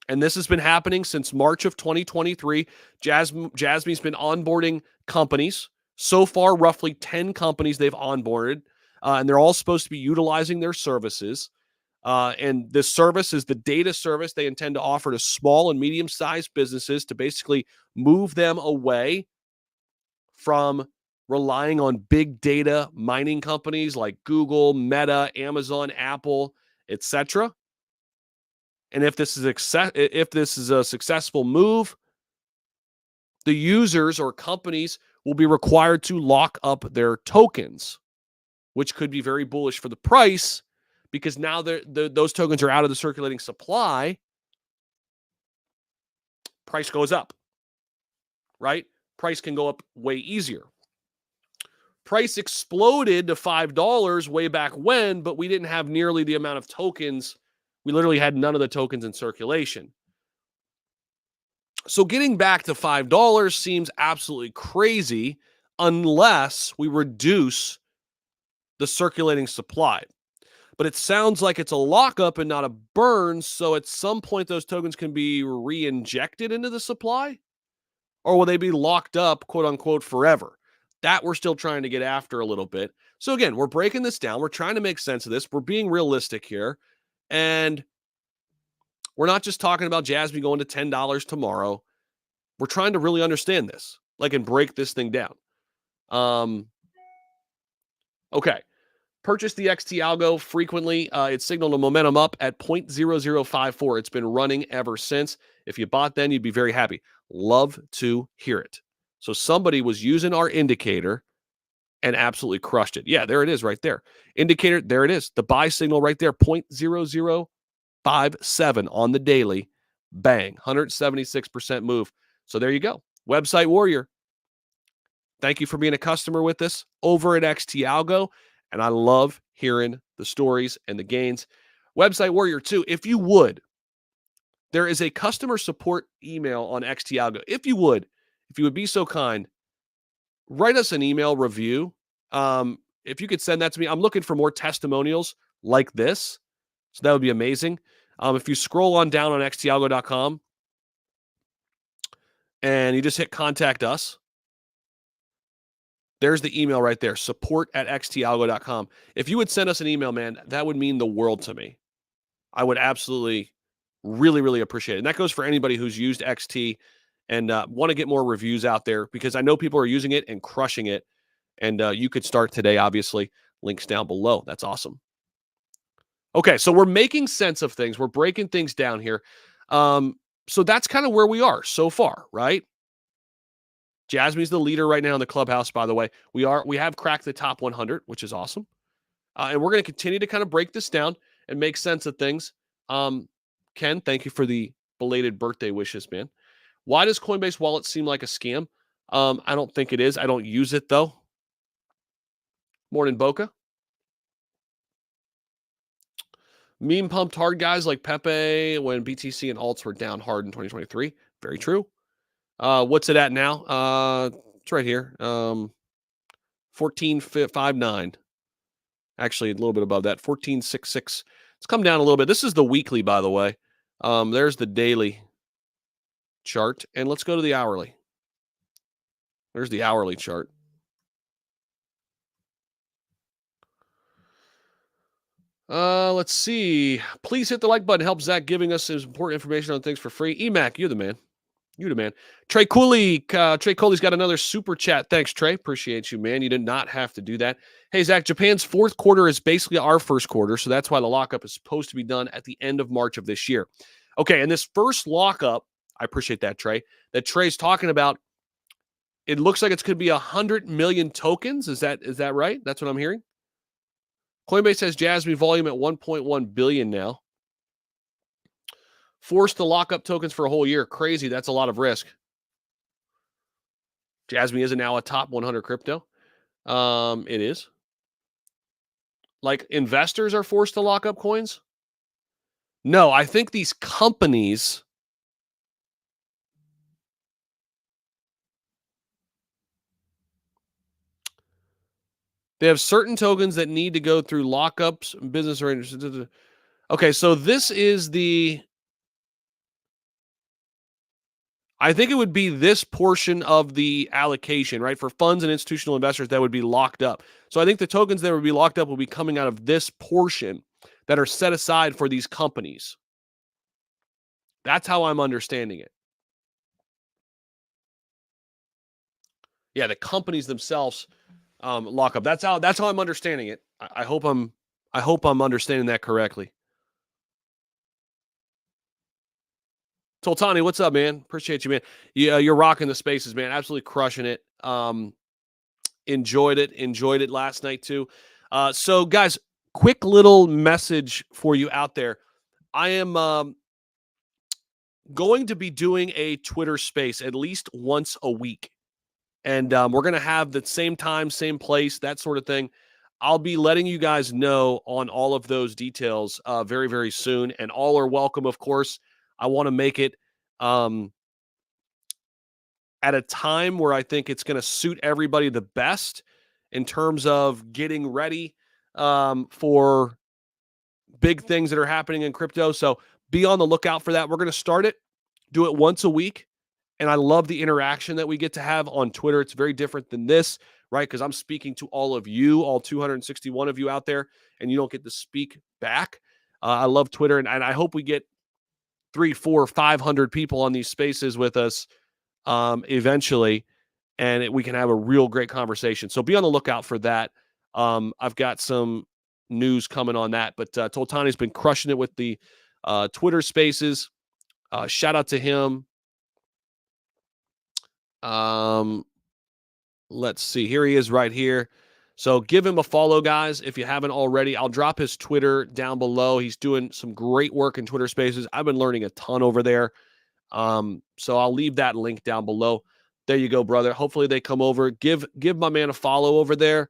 And this has been happening since March of 2023. Jasmy's been onboarding companies. So far, roughly 10 companies they've onboarded, and they're all supposed to be utilizing their services. And this service is the data service they intend to offer to small and medium-sized businesses to basically move them away from relying on big data mining companies like Google, Meta, Amazon, Apple, etc. And if this is a successful move, the users or companies will be required to lock up their tokens, which could be very bullish for the price because now those tokens are out of the circulating supply. Price goes up, right? Price can go up way easier. Price exploded to $5 way back when, but we didn't have nearly the amount of tokens. We literally had none of the tokens in circulation. So getting back to $5 seems absolutely crazy unless we reduce the circulating supply. But it sounds like it's a lockup and not a burn. So at some point, those tokens can be re-injected into the supply, or will they be locked up, quote unquote, forever? That we're still trying to get after a little bit. So again, we're breaking this down. We're trying to make sense of this. We're being realistic here. And we're not just talking about Jasmy going to $10 tomorrow. We're trying to really understand this, and break this thing down. Okay. Purchase the XT algo frequently. It signaled a momentum up at 0.0054. It's been running ever since. If you bought then, you'd be very happy. Love to hear it. So somebody was using our indicator and absolutely crushed it. Yeah, there it is right there. Indicator, there it is. The buy signal right there, 0.0057 on the daily. Bang, 176% move. So there you go. Website Warrior. Thank you for being a customer with us over at XT Algo. And I love hearing the stories and the gains. Website Warrior 2, if you would, there is a customer support email on XT Algo. If you would be so kind, write us an email review. If you could send that to me, I'm looking for more testimonials like this. So that would be amazing. If you scroll on down on xtalgo.com and you just hit contact us, there's the email right there, support@xtalgo.com. If you would send us an email, man, that would mean the world to me. I would absolutely, really, really appreciate it. And that goes for anybody who's used XT and want to get more reviews out there because I know people are using it and crushing it. And you could start today, obviously. Links down below. That's awesome. Okay, so we're making sense of things. We're breaking things down here. So that's kind of where we are so far, right? Jasmy's the leader right now in the clubhouse, by the way. We have cracked the top 100, which is awesome. And we're going to continue to kind of break this down and make sense of things. Ken, thank you for the belated birthday wishes, man. Why does Coinbase Wallet seem like a scam? I don't think it is. I don't use it, though. Morning, Boca. Meme pumped hard guys like Pepe when BTC and alts were down hard in 2023. Very true. What's it at now? It's right here. 14.59. Actually, a little bit above that. 14.66. It's come down a little bit. This is the weekly, by the way. There's the daily chart. And let's go to the hourly. There's the hourly chart. Let's see. Please hit the like button. Help Zach giving us his important information on things for free. EMAC, you're the man. You the man. Trey Cooley. Trey Cooley's got another super chat. Thanks, Trey. Appreciate you, man. You did not have to do that. Hey, Zach, Japan's fourth quarter is basically our first quarter, so that's why the lockup is supposed to be done at the end of March of this year. Okay, and this first lockup, I appreciate that, Trey, that Trey's talking about, it looks like it's going to be 100 million tokens. Is that right? That's what I'm hearing? Coinbase has Jasmy volume at 1.1 billion now. Forced to lock up tokens for a whole year. Crazy. That's a lot of risk. Jasmy isn't now a top 100 crypto. It is. Like investors are forced to lock up coins? No, I think these companies they have certain tokens that need to go through lockups, business arrangements. Okay, so this is the I think it would be this portion of the allocation, right? For funds and institutional investors that would be locked up. So I think the tokens that would be locked up will be coming out of this portion that are set aside for these companies. That's how I'm understanding it. Yeah, the companies themselves lock up. That's how I'm understanding it. I hope I'm understanding that correctly. Toltani, what's up, man? Appreciate you, man. Yeah, you're rocking the spaces, man. Absolutely crushing it. Enjoyed it last night too. So guys, quick little message for you out there. I am going to be doing a Twitter space at least once a week. And we're going to have the same time, same place, that sort of thing. I'll be letting you guys know on all of those details very, very soon. And all are welcome, of course. I want to make it at a time where I think it's going to suit everybody the best in terms of getting ready for big things that are happening in crypto. So be on the lookout for that. We're going to start it, do it once a week. And I love the interaction that we get to have on Twitter. It's very different than this, right? Because I'm speaking to all of you, all 261 of you out there, and you don't get to speak back. I love Twitter, and I hope we get 3, 4, 500 people on these spaces with us eventually, and we can have a real great conversation. So be on the lookout for that. I've got some news coming on that, but Toltani's been crushing it with the Twitter spaces. Shout out to him. Let's see. Here he is right here. So give him a follow, guys, if you haven't already. I'll drop his Twitter down below. He's doing some great work in Twitter spaces. I've been learning a ton over there. So I'll leave that link down below. There you go, brother. Hopefully they come over. Give my man a follow over there,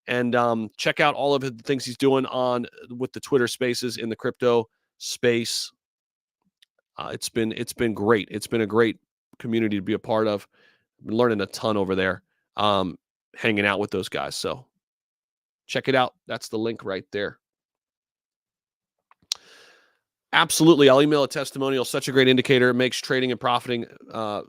and check out all of the things he's doing on with the Twitter spaces in the crypto space. It's been great. It's been a great community to be a part of. I've been learning a ton over there, hanging out with those guys. So check it out. That's the link right there. Absolutely. I'll email a testimonial. Such a great indicator. It makes trading and profiting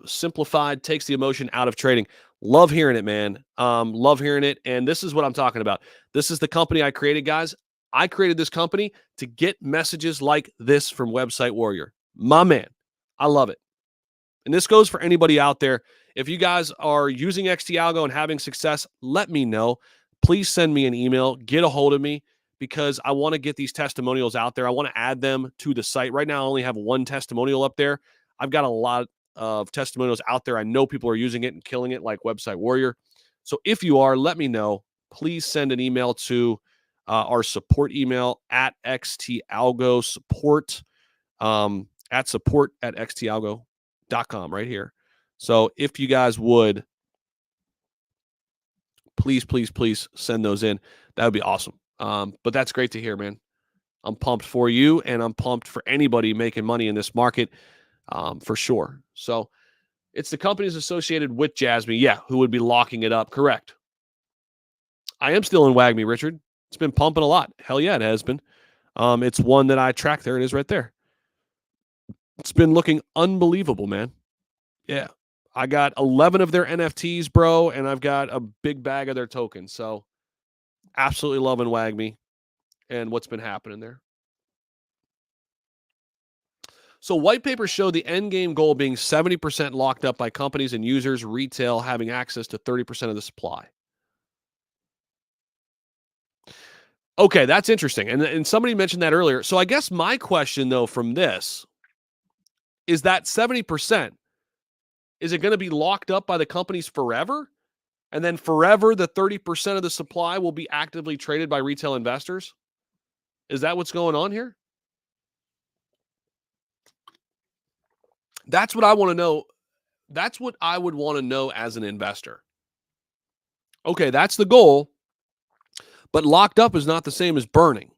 simplified, takes the emotion out of trading. Love hearing it, man. Love hearing it. And this is what I'm talking about. This is the company I created, guys. I created this company to get messages like this from Website Warrior. My man. I love it. And this goes for anybody out there. If you guys are using XT Algo and having success, let me know. Please send me an email. Get a hold of me, because I want to get these testimonials out there. I want to add them to the site. Right now, I only have one testimonial up there. I've got a lot of testimonials out there. I know people are using it and killing it, like Website Warrior. So if you are, let me know. Please send an email to our support email at XTAlgo support, at xtalgo.com right here. So if you guys would, please send those in. That would be awesome. But that's great to hear, man. I'm pumped for you, and I'm pumped for anybody making money in this market, for sure. So it's the companies associated with Jasmy, who would be locking it up. Correct. I am still in WAGMI, Richard. It's been pumping a lot. Hell yeah, it has been. It's one that I track. There it is right there. It's been looking unbelievable, man. Yeah. I got 11 of their NFTs, bro, and I've got a big bag of their tokens. So absolutely loving WAGMI and what's been happening there. So white papers show the end game goal being 70% locked up by companies and users, retail having access to 30% of the supply. Okay, that's interesting. And somebody mentioned that earlier. So I guess my question, though, from this is that 70%, is it going to be locked up by the companies forever? And then forever, the 30% of the supply will be actively traded by retail investors? Is that what's going on here? That's what I want to know. That's what I would want to know as an investor. Okay, that's the goal. But locked up is not the same as burning,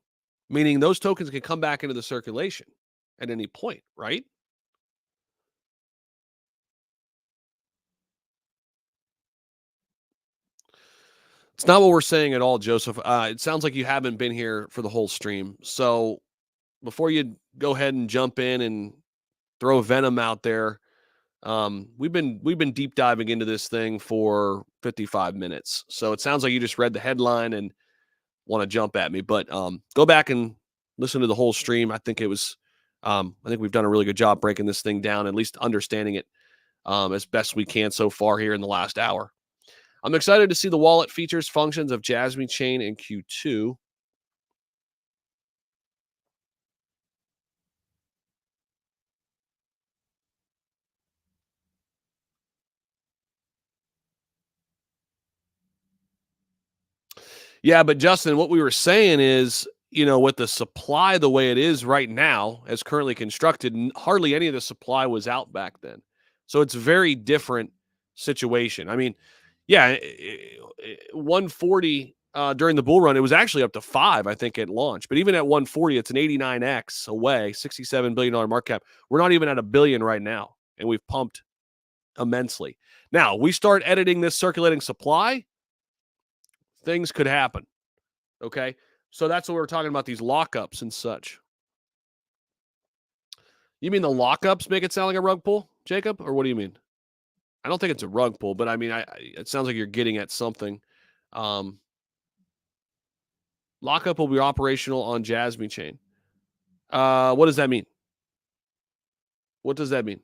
meaning those tokens can come back into the circulation at any point, right? It's not what we're saying at all, Joseph. It sounds like you haven't been here for the whole stream. So before you go ahead and jump in and throw venom out there, We've been deep diving into this thing for 55 minutes. So it sounds like you just read the headline and want to jump at me, but go back and listen to the whole stream. I think we've done a really good job breaking this thing down, at least understanding it as best we can so far here in the last hour. I'm excited to see the wallet features functions of Jasmy Chain in Q2. Yeah, but Justin, what we were saying is, with the supply the way it is right now, as currently constructed, hardly any of the supply was out back then. So it's a very different situation. I mean, yeah, 140 during the bull run, it was actually up to 5, I think, at launch. But even at 140, it's an 89x away, $67 billion market cap. We're not even at a billion right now, and we've pumped immensely. Now, we start editing this circulating supply, things could happen. Okay. So that's what we're talking about, these lockups and such. You mean the lockups make it sound like a rug pull, Jacob? Or what do you mean? I don't think it's a rug pull, but I mean, it sounds like you're getting at something. Um, Lockup will be operational on Jasmy chain. What does that mean? What does that mean?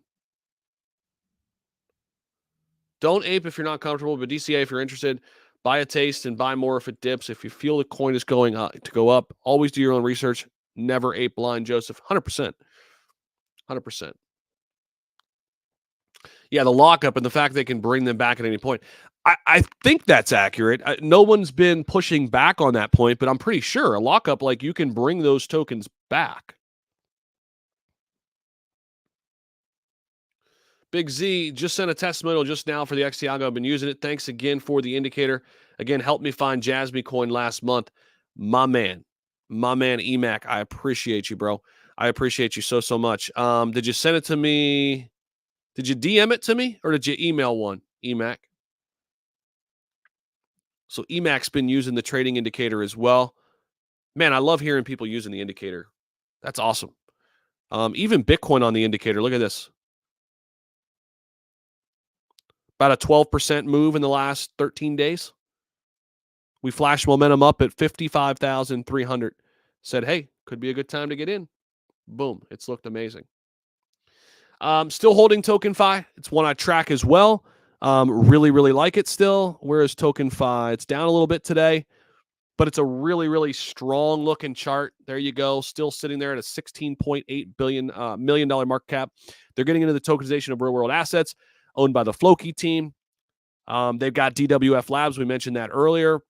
Don't ape if you're not comfortable, but DCA if you're interested. Buy a taste and buy more if it dips. If you feel the coin is going to go up, always do your own research. Never ape blind, Joseph. 100%. 100%. Yeah, the lockup and the fact they can bring them back at any point. I think that's accurate. No one's been pushing back on that point, but I'm pretty sure a lockup, like, you can bring those tokens back. Big Z just sent a testimonial just now for the XT algo. I've been using it. Thanks again for the indicator. Again, helped me find Jasmy coin last month. My man, EMAC. I appreciate you, bro. I appreciate you so much. Did you send it to me? Did you DM it to me or did you email one, EMAC? So EMAC's been using the trading indicator as well. Man, I love hearing people using the indicator. That's awesome. Even Bitcoin on the indicator. Look at this. About a 12% move in the last 13 days. We flashed momentum up at 55,300. Said, hey, could be a good time to get in. Boom. It's looked amazing. Still holding TokenFi. It's one I track as well. Really like it still. Whereas TokenFi, it's down a little bit today, but it's a really strong looking chart. There you go. Still sitting there at a $16.8 million market cap. They're getting into the tokenization of real world assets owned by the Floki team. They've got DWF Labs. We mentioned that earlier.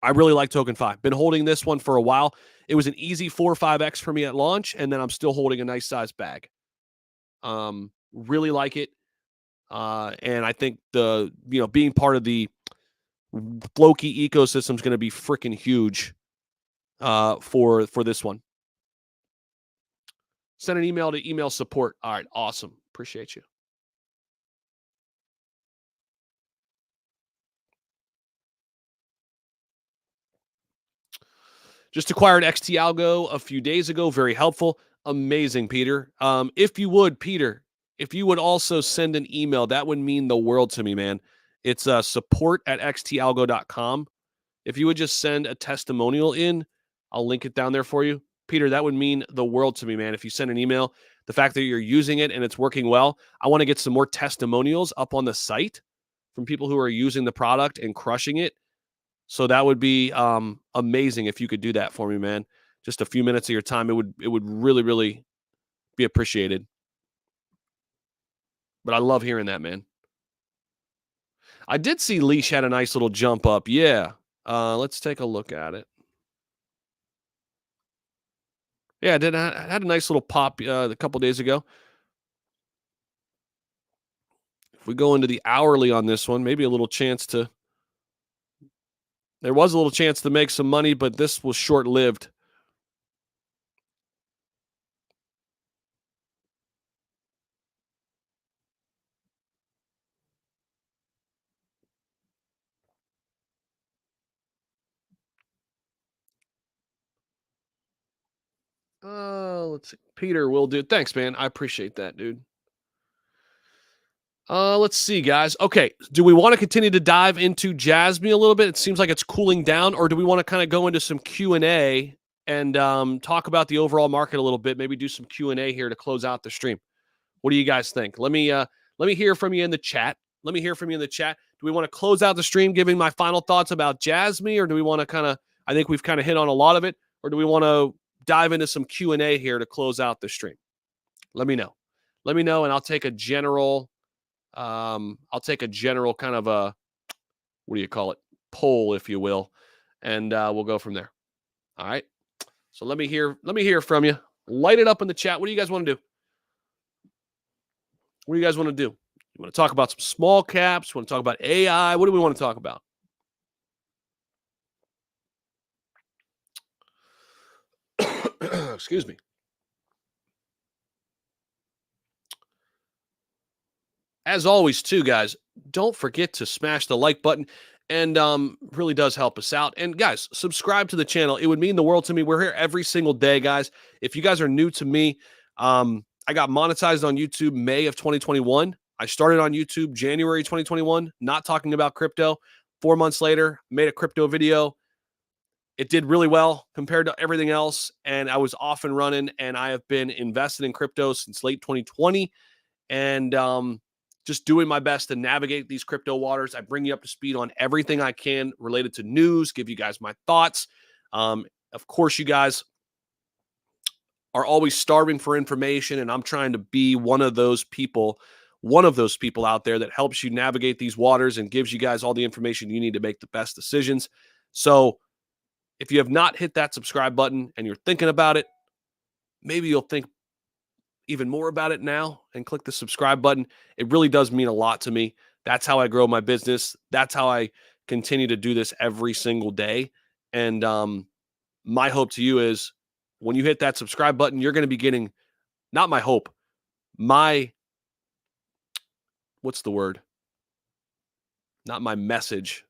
I really like TokenFi. Been holding this one for a while. It was an easy 4 or 5x for me at launch, and then I'm still holding a nice size bag. Really like it. And I think being part of the Floki ecosystem is going to be freaking huge for this one. Send an email to email support. All right, awesome. Appreciate you. Just acquired XT Algo a few days ago. Very helpful. Amazing, Peter. If you would also send an email, that would mean the world to me, man. It's support@xtalgo.com. If you would just send a testimonial in, I'll link it down there for you. Peter, that would mean the world to me, man. If you send an email, the fact that you're using it and it's working well, I want to get some more testimonials up on the site from people who are using the product and crushing it. So that would be amazing if you could do that for me, man. Just a few minutes of your time. It would really be appreciated. But I love hearing that, man. I did see Leash had a nice little jump up. Yeah. Let's take a look at it. Yeah, I had a nice little pop a couple days ago. If we go into the hourly on this one, maybe a little chance to. There was a little chance to make some money, but this was short-lived. Let's see. Peter will do. Thanks, man. I appreciate that, dude. Let's see, guys. Okay, do we want to continue to dive into Jasmy a little bit? It seems like it's cooling down, or do we want to kind of go into some Q&A and talk about the overall market a little bit? Maybe do some Q&A here to close out the stream. What do you guys think? Let me hear from you in the chat. Let me hear from you in the chat. Do we want to close out the stream giving my final thoughts about Jasmy, or do we want to kind of? I think we've kind of hit on a lot of it, or do we want to dive into some Q&A here to close out the stream? Let me know. Let me know, and I'll take a general. Kind of a, what do you call it, poll, if you will, and we'll go from there. All right. So let me hear from you. Light it up in the chat. What do you guys want to do? What do you guys want to do? You want to talk about some small caps? You want to talk about AI? What do we want to talk about? Excuse me. As always, too, guys, don't forget to smash the like button, and really does help us out. And guys, subscribe to the channel. It would mean the world to me. We're here every single day, guys. If you guys are new to me, I got monetized on YouTube May of 2021. I started on YouTube January 2021, not talking about crypto. 4 months later, made a crypto video. It did really well compared to everything else, and I was off and running, and I have been invested in crypto since late 2020, and just doing my best to navigate these crypto waters. I bring you up to speed on everything I can related to news, give you guys my thoughts. Of course, you guys are always starving for information, and I'm trying to be one of those people out there that helps you navigate these waters and gives you guys all the information you need to make the best decisions. So if you have not hit that subscribe button and you're thinking about it, maybe you'll think even more about it now and click the subscribe button. It really does mean a lot to me. That's how I grow my business. That's how I continue to do this every single day. And my hope to you is when you hit that subscribe button, you're going to be getting, not my hope, what's the word? Not my message.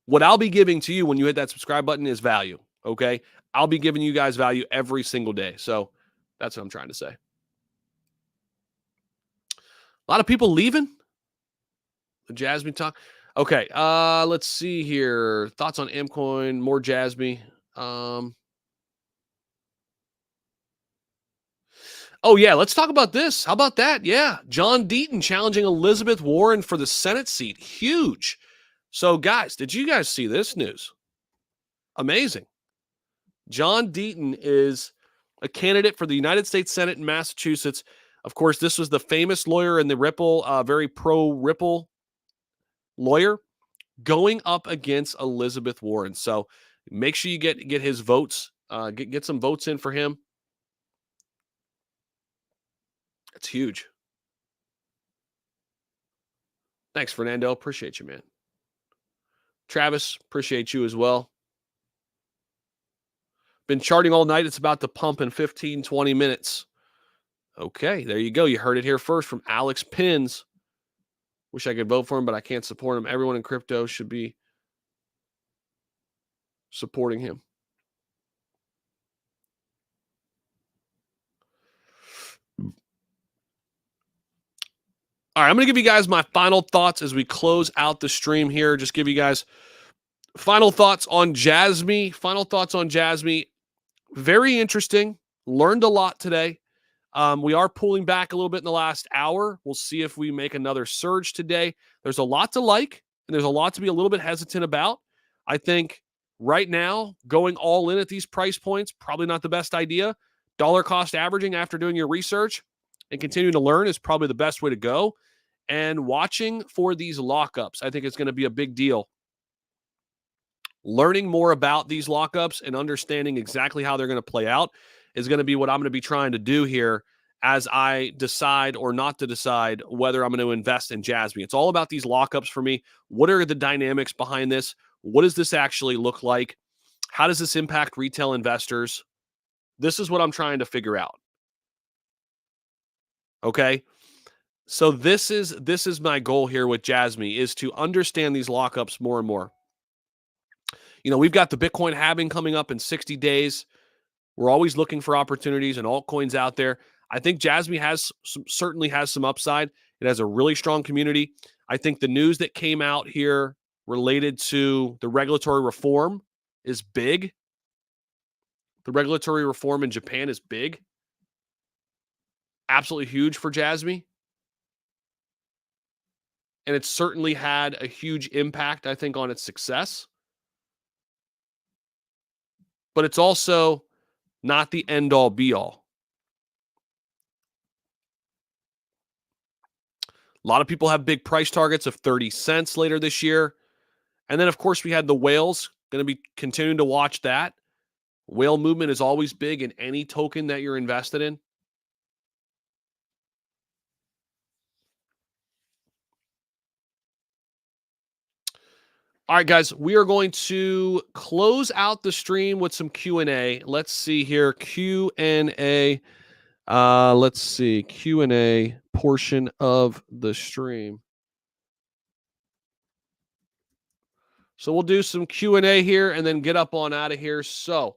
What I'll be giving to you when you hit that subscribe button is value. Okay. I'll be giving you guys value every single day. So that's what I'm trying to say. A lot of people leaving the Jasmy talk. Okay. Let's see here. Thoughts on Mcoin, more Jasmy. Oh, yeah, let's talk about this. How about that? Yeah, John Deaton challenging Elizabeth Warren for the Senate seat. Huge. So, guys, did you guys see this news? Amazing. John Deaton is a candidate for the United States Senate in Massachusetts. Of course, this was the famous lawyer in the Ripple, very pro-Ripple lawyer, going up against Elizabeth Warren. So make sure you get his votes, get some votes in for him. It's huge. Thanks, Fernando. Appreciate you, man. Travis, appreciate you as well. Been charting all night. It's about to pump in 15, 20 minutes. Okay, there you go. You heard it here first from Alex Pins. Wish I could vote for him, but I can't support him. Everyone in crypto should be supporting him. All right, I'm going to give you guys my final thoughts as we close out the stream here. Just give you guys final thoughts on Jasmy. Very interesting. Learned a lot today. We are pulling back a little bit in the last hour. We'll see if we make another surge today. There's a lot to like, and there's a lot to be a little bit hesitant about. I think right now, going all in at these price points, probably not the best idea. Dollar cost averaging after doing your research and continuing to learn is probably the best way to go. And watching for these lockups, I think it's going to be a big deal. Learning more about these lockups and understanding exactly how they're going to play out is going to be what I'm going to be trying to do here as I decide or not to decide whether I'm going to invest in Jasmy. It's all about these lockups for me. What are the dynamics behind this? What does this actually look like? How does this impact retail investors? This is what I'm trying to figure out. Okay. So this is my goal here with Jasmy, is to understand these lockups more and more. You know, we've got the Bitcoin halving coming up in 60 days. We're always looking for opportunities and altcoins out there. I think Jasmy certainly has some upside. It has a really strong community. I think the news that came out here related to the regulatory reform is big. The regulatory reform in Japan is big. Absolutely huge for Jasmy. And it's certainly had a huge impact, I think, on its success. But it's also not the end-all, be-all. A lot of people have big price targets of 30 cents later this year. And then, of course, we had the whales. Going to be continuing to watch that. Whale movement is always big in any token that you're invested in. All right, guys, we are going to close out the stream with some Q&A. Let's see here. Q&A. Let's see. Q&A portion of the stream. So we'll do some Q&A here and then get up on out of here. So,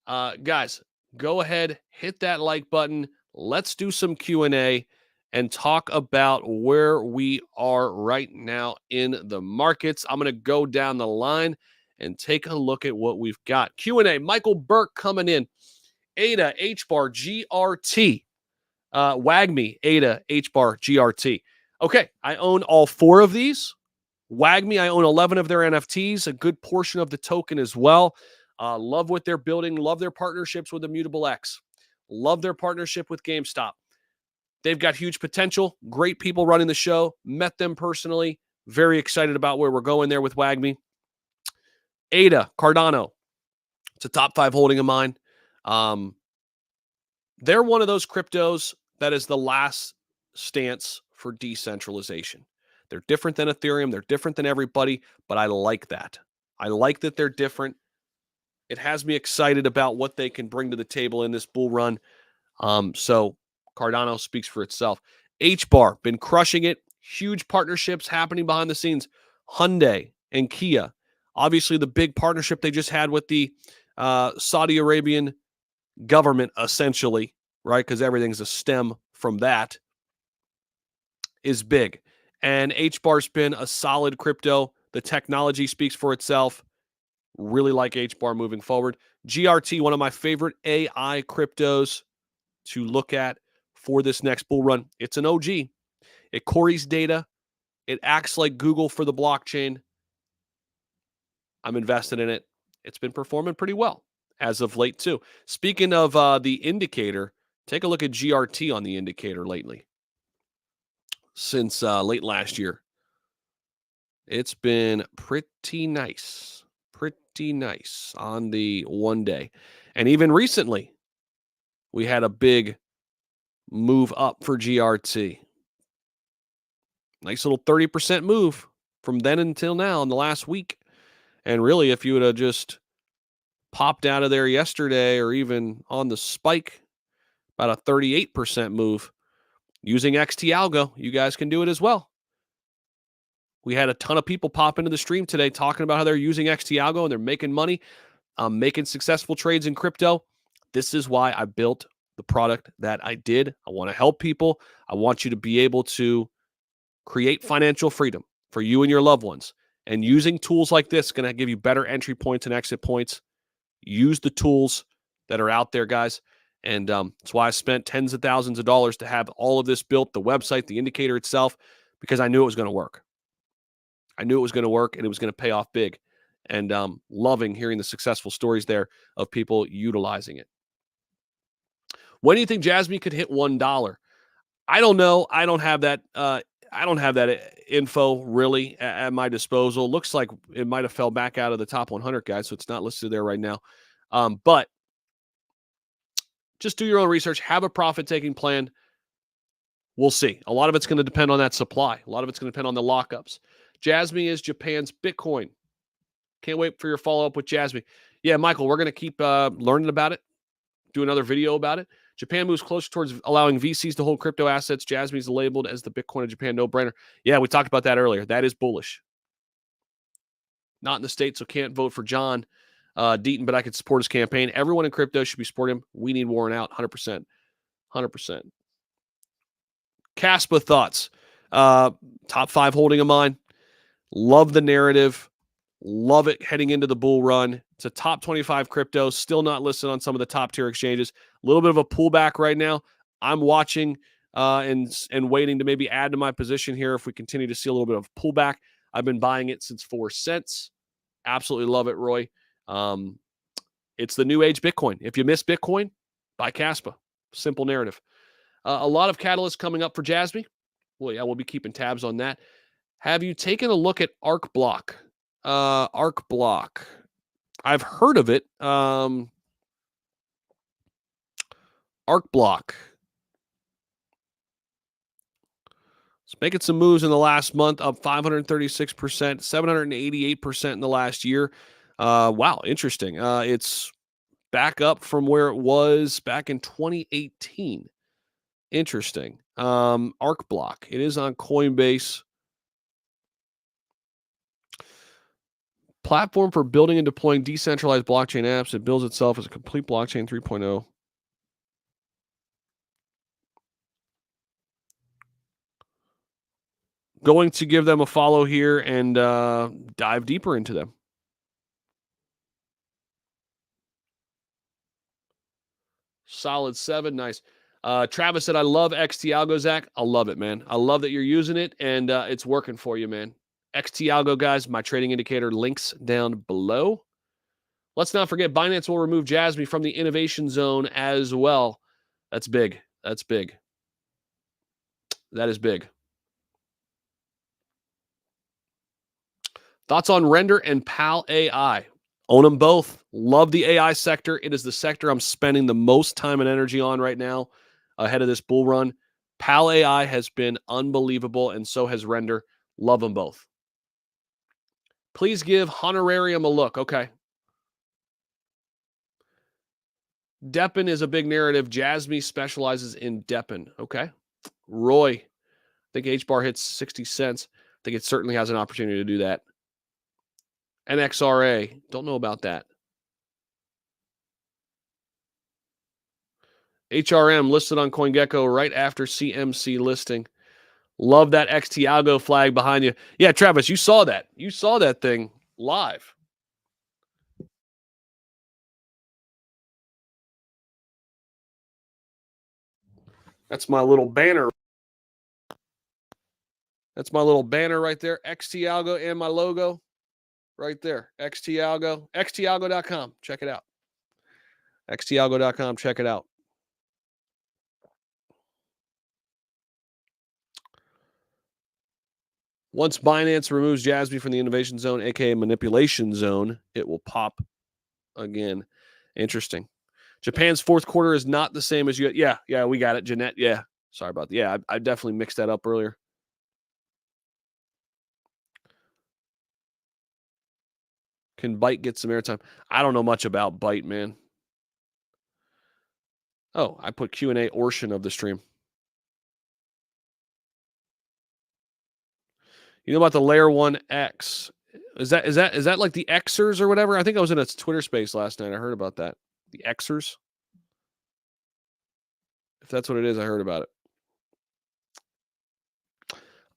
guys, go ahead, hit that like button. Let's do some Q&A and talk about where we are right now in the markets. I'm going to go down the line and take a look at what we've got. Q&A, Michael Burke coming in. ADA, HBAR, GRT. WAGME, ADA, HBAR, GRT. Okay, I own all 4 of these. WAGME, I own 11 of their NFTs, a good portion of the token as well. Love what they're building. Love their partnerships with Immutable X. Love their partnership with GameStop. They've got huge potential. Great people running the show. Met them personally. Very excited about where we're going there with WAGME. ADA, Cardano. It's a top 5 holding of mine. They're one of those cryptos that is the last stance for decentralization. They're different than Ethereum. They're different than everybody, but I like that. I like that they're different. It has me excited about what they can bring to the table in this bull run. So Cardano speaks for itself. HBAR, been crushing it. Huge partnerships happening behind the scenes. Hyundai and Kia. Obviously, the big partnership they just had with the Saudi Arabian government, essentially, right? Because everything's a stem from that, is big. And HBAR's been a solid crypto. The technology speaks for itself. Really like HBAR moving forward. GRT, one of my favorite AI cryptos to look at for this next bull run. It's an OG. It queries data. It acts like Google for the blockchain. I'm invested in it. It's been performing pretty well as of late, too. Speaking of the indicator, take a look at GRT on the indicator lately. Since late last year. It's been pretty nice on the 1 day. And even recently, we had a big move up for GRT. Nice little 30% move from then until now in the last week. And really, if you would have just popped out of there yesterday or even on the spike, about a 38% move using XT Algo, you guys can do it as well. We had a ton of people pop into the stream today talking about how they're using XT Algo and they're making money, making successful trades in crypto. This is why I built the product that I did. I want to help people. I want you to be able to create financial freedom for you and your loved ones. And using tools like this is going to give you better entry points and exit points. Use the tools that are out there, guys. And that's why I spent tens of thousands of dollars to have all of this built, the website, the indicator itself, because I knew it was going to work. I knew it was going to work and it was going to pay off big. And loving hearing the successful stories there of people utilizing it. When do you think Jasmy could hit $1? I don't know. I don't have that. I don't have that info really at my disposal. Looks like it might have fell back out of the top 100, guys, so it's not listed there right now. But just do your own research. Have a profit-taking plan. We'll see. A lot of it's going to depend on that supply. A lot of it's going to depend on the lockups. Jasmy is Japan's Bitcoin. Can't wait for your follow-up with Jasmy. Yeah, Michael, we're going to keep learning about it. Do another video about it. Japan moves closer towards allowing VCs to hold crypto assets. Jasmy is labeled as the Bitcoin of Japan. No-brainer. Yeah, we talked about that earlier. That is bullish. Not in the States, so can't vote for John Deaton, but I could support his campaign. Everyone in crypto should be supporting him. We need Warren out, 100%. 100%. Caspa thoughts. Top 5 holding of mine. Love the narrative. Love it heading into the bull run. It's a top 25 crypto, still not listed on some of the top tier exchanges. A little bit of a pullback right now. I'm watching and waiting to maybe add to my position here if we continue to see a little bit of pullback. I've been buying it since 4 cents. Absolutely love it, Roy. It's the new age Bitcoin. If you miss Bitcoin, buy Caspa. Simple narrative. A lot of catalysts coming up for Jasmy. Well, yeah, we'll be keeping tabs on that. Have you taken a look at Arc Block? Arc Block. I've heard of it. Arc Block. It's making some moves in the last month, up 536%, 788% in the last year. Wow, interesting. It's back up from where it was back in 2018. Interesting. Arc Block. It is on Coinbase. Platform for building and deploying decentralized blockchain apps. It builds itself as a complete blockchain 3.0. Going to give them a follow here and dive deeper into them. Solid 7. Nice. Travis said, I love XT Algo, Zach. I love it, man. I love that you're using it, and it's working for you, man. XT Algo, guys, my trading indicator, links down below. Let's not forget, Binance will remove Jasmy from the innovation zone as well. That's big. That's big. That is big. Thoughts on Render and Pal AI? Own them both. Love the AI sector. It is the sector I'm spending the most time and energy on right now ahead of this bull run. Pal AI has been unbelievable, and so has Render. Love them both. Please give Honorarium a look. Okay. Deppen is a big narrative. Jasmy specializes in Deppen. Okay. Roy, I think H-bar hits 60 cents. I think it certainly has an opportunity to do that. NXRA, don't know about that. HRM listed on CoinGecko right after CMC listing. Love that XT Algo flag behind you. Yeah, Travis, you saw that. You saw that thing live. That's my little banner. That's my little banner right there. XT Algo and my logo right there. XT Algo. XTAlgo.com. Check it out. XTAlgo.com. Check it out. Once Binance removes Jasmy from the innovation zone, aka manipulation zone, it will pop again. Interesting. Japan's fourth quarter is not the same as you. Yeah, we got it. Jeanette, yeah. Sorry about that. Yeah, I definitely mixed that up earlier. Can Byte get some airtime? I don't know much about Byte, man. Oh, I put Q&A portion of the stream. You know about the Layer 1 X? Is that like the Xers or whatever? I think I was in a Twitter space last night. I heard about that. The Xers? If that's what it is, I heard about it.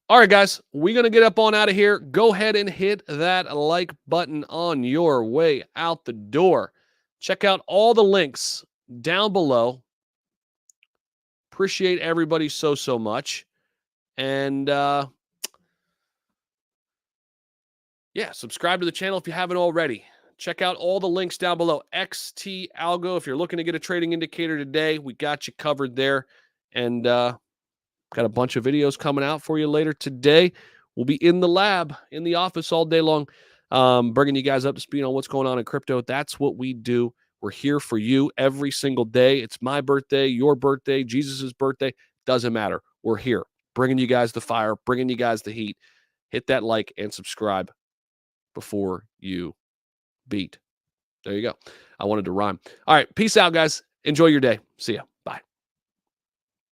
All right, guys, we're going to get up on out of here. Go ahead and hit that like button on your way out the door. Check out all the links down below. Appreciate everybody so much. And yeah, subscribe to the channel if you haven't already. Check out all the links down below. XT Algo, if you're looking to get a trading indicator today, we got you covered there. And got a bunch of videos coming out for you later today. We'll be in the lab, in the office all day long, bringing you guys up to speed on what's going on in crypto. That's what we do. We're here for you every single day. It's my birthday, your birthday, Jesus's birthday. Doesn't matter. We're here, bringing you guys the fire, bringing you guys the heat. Hit that like and subscribe before you beat. There you go. I wanted to rhyme. All right. Peace out, guys. Enjoy your day. See ya.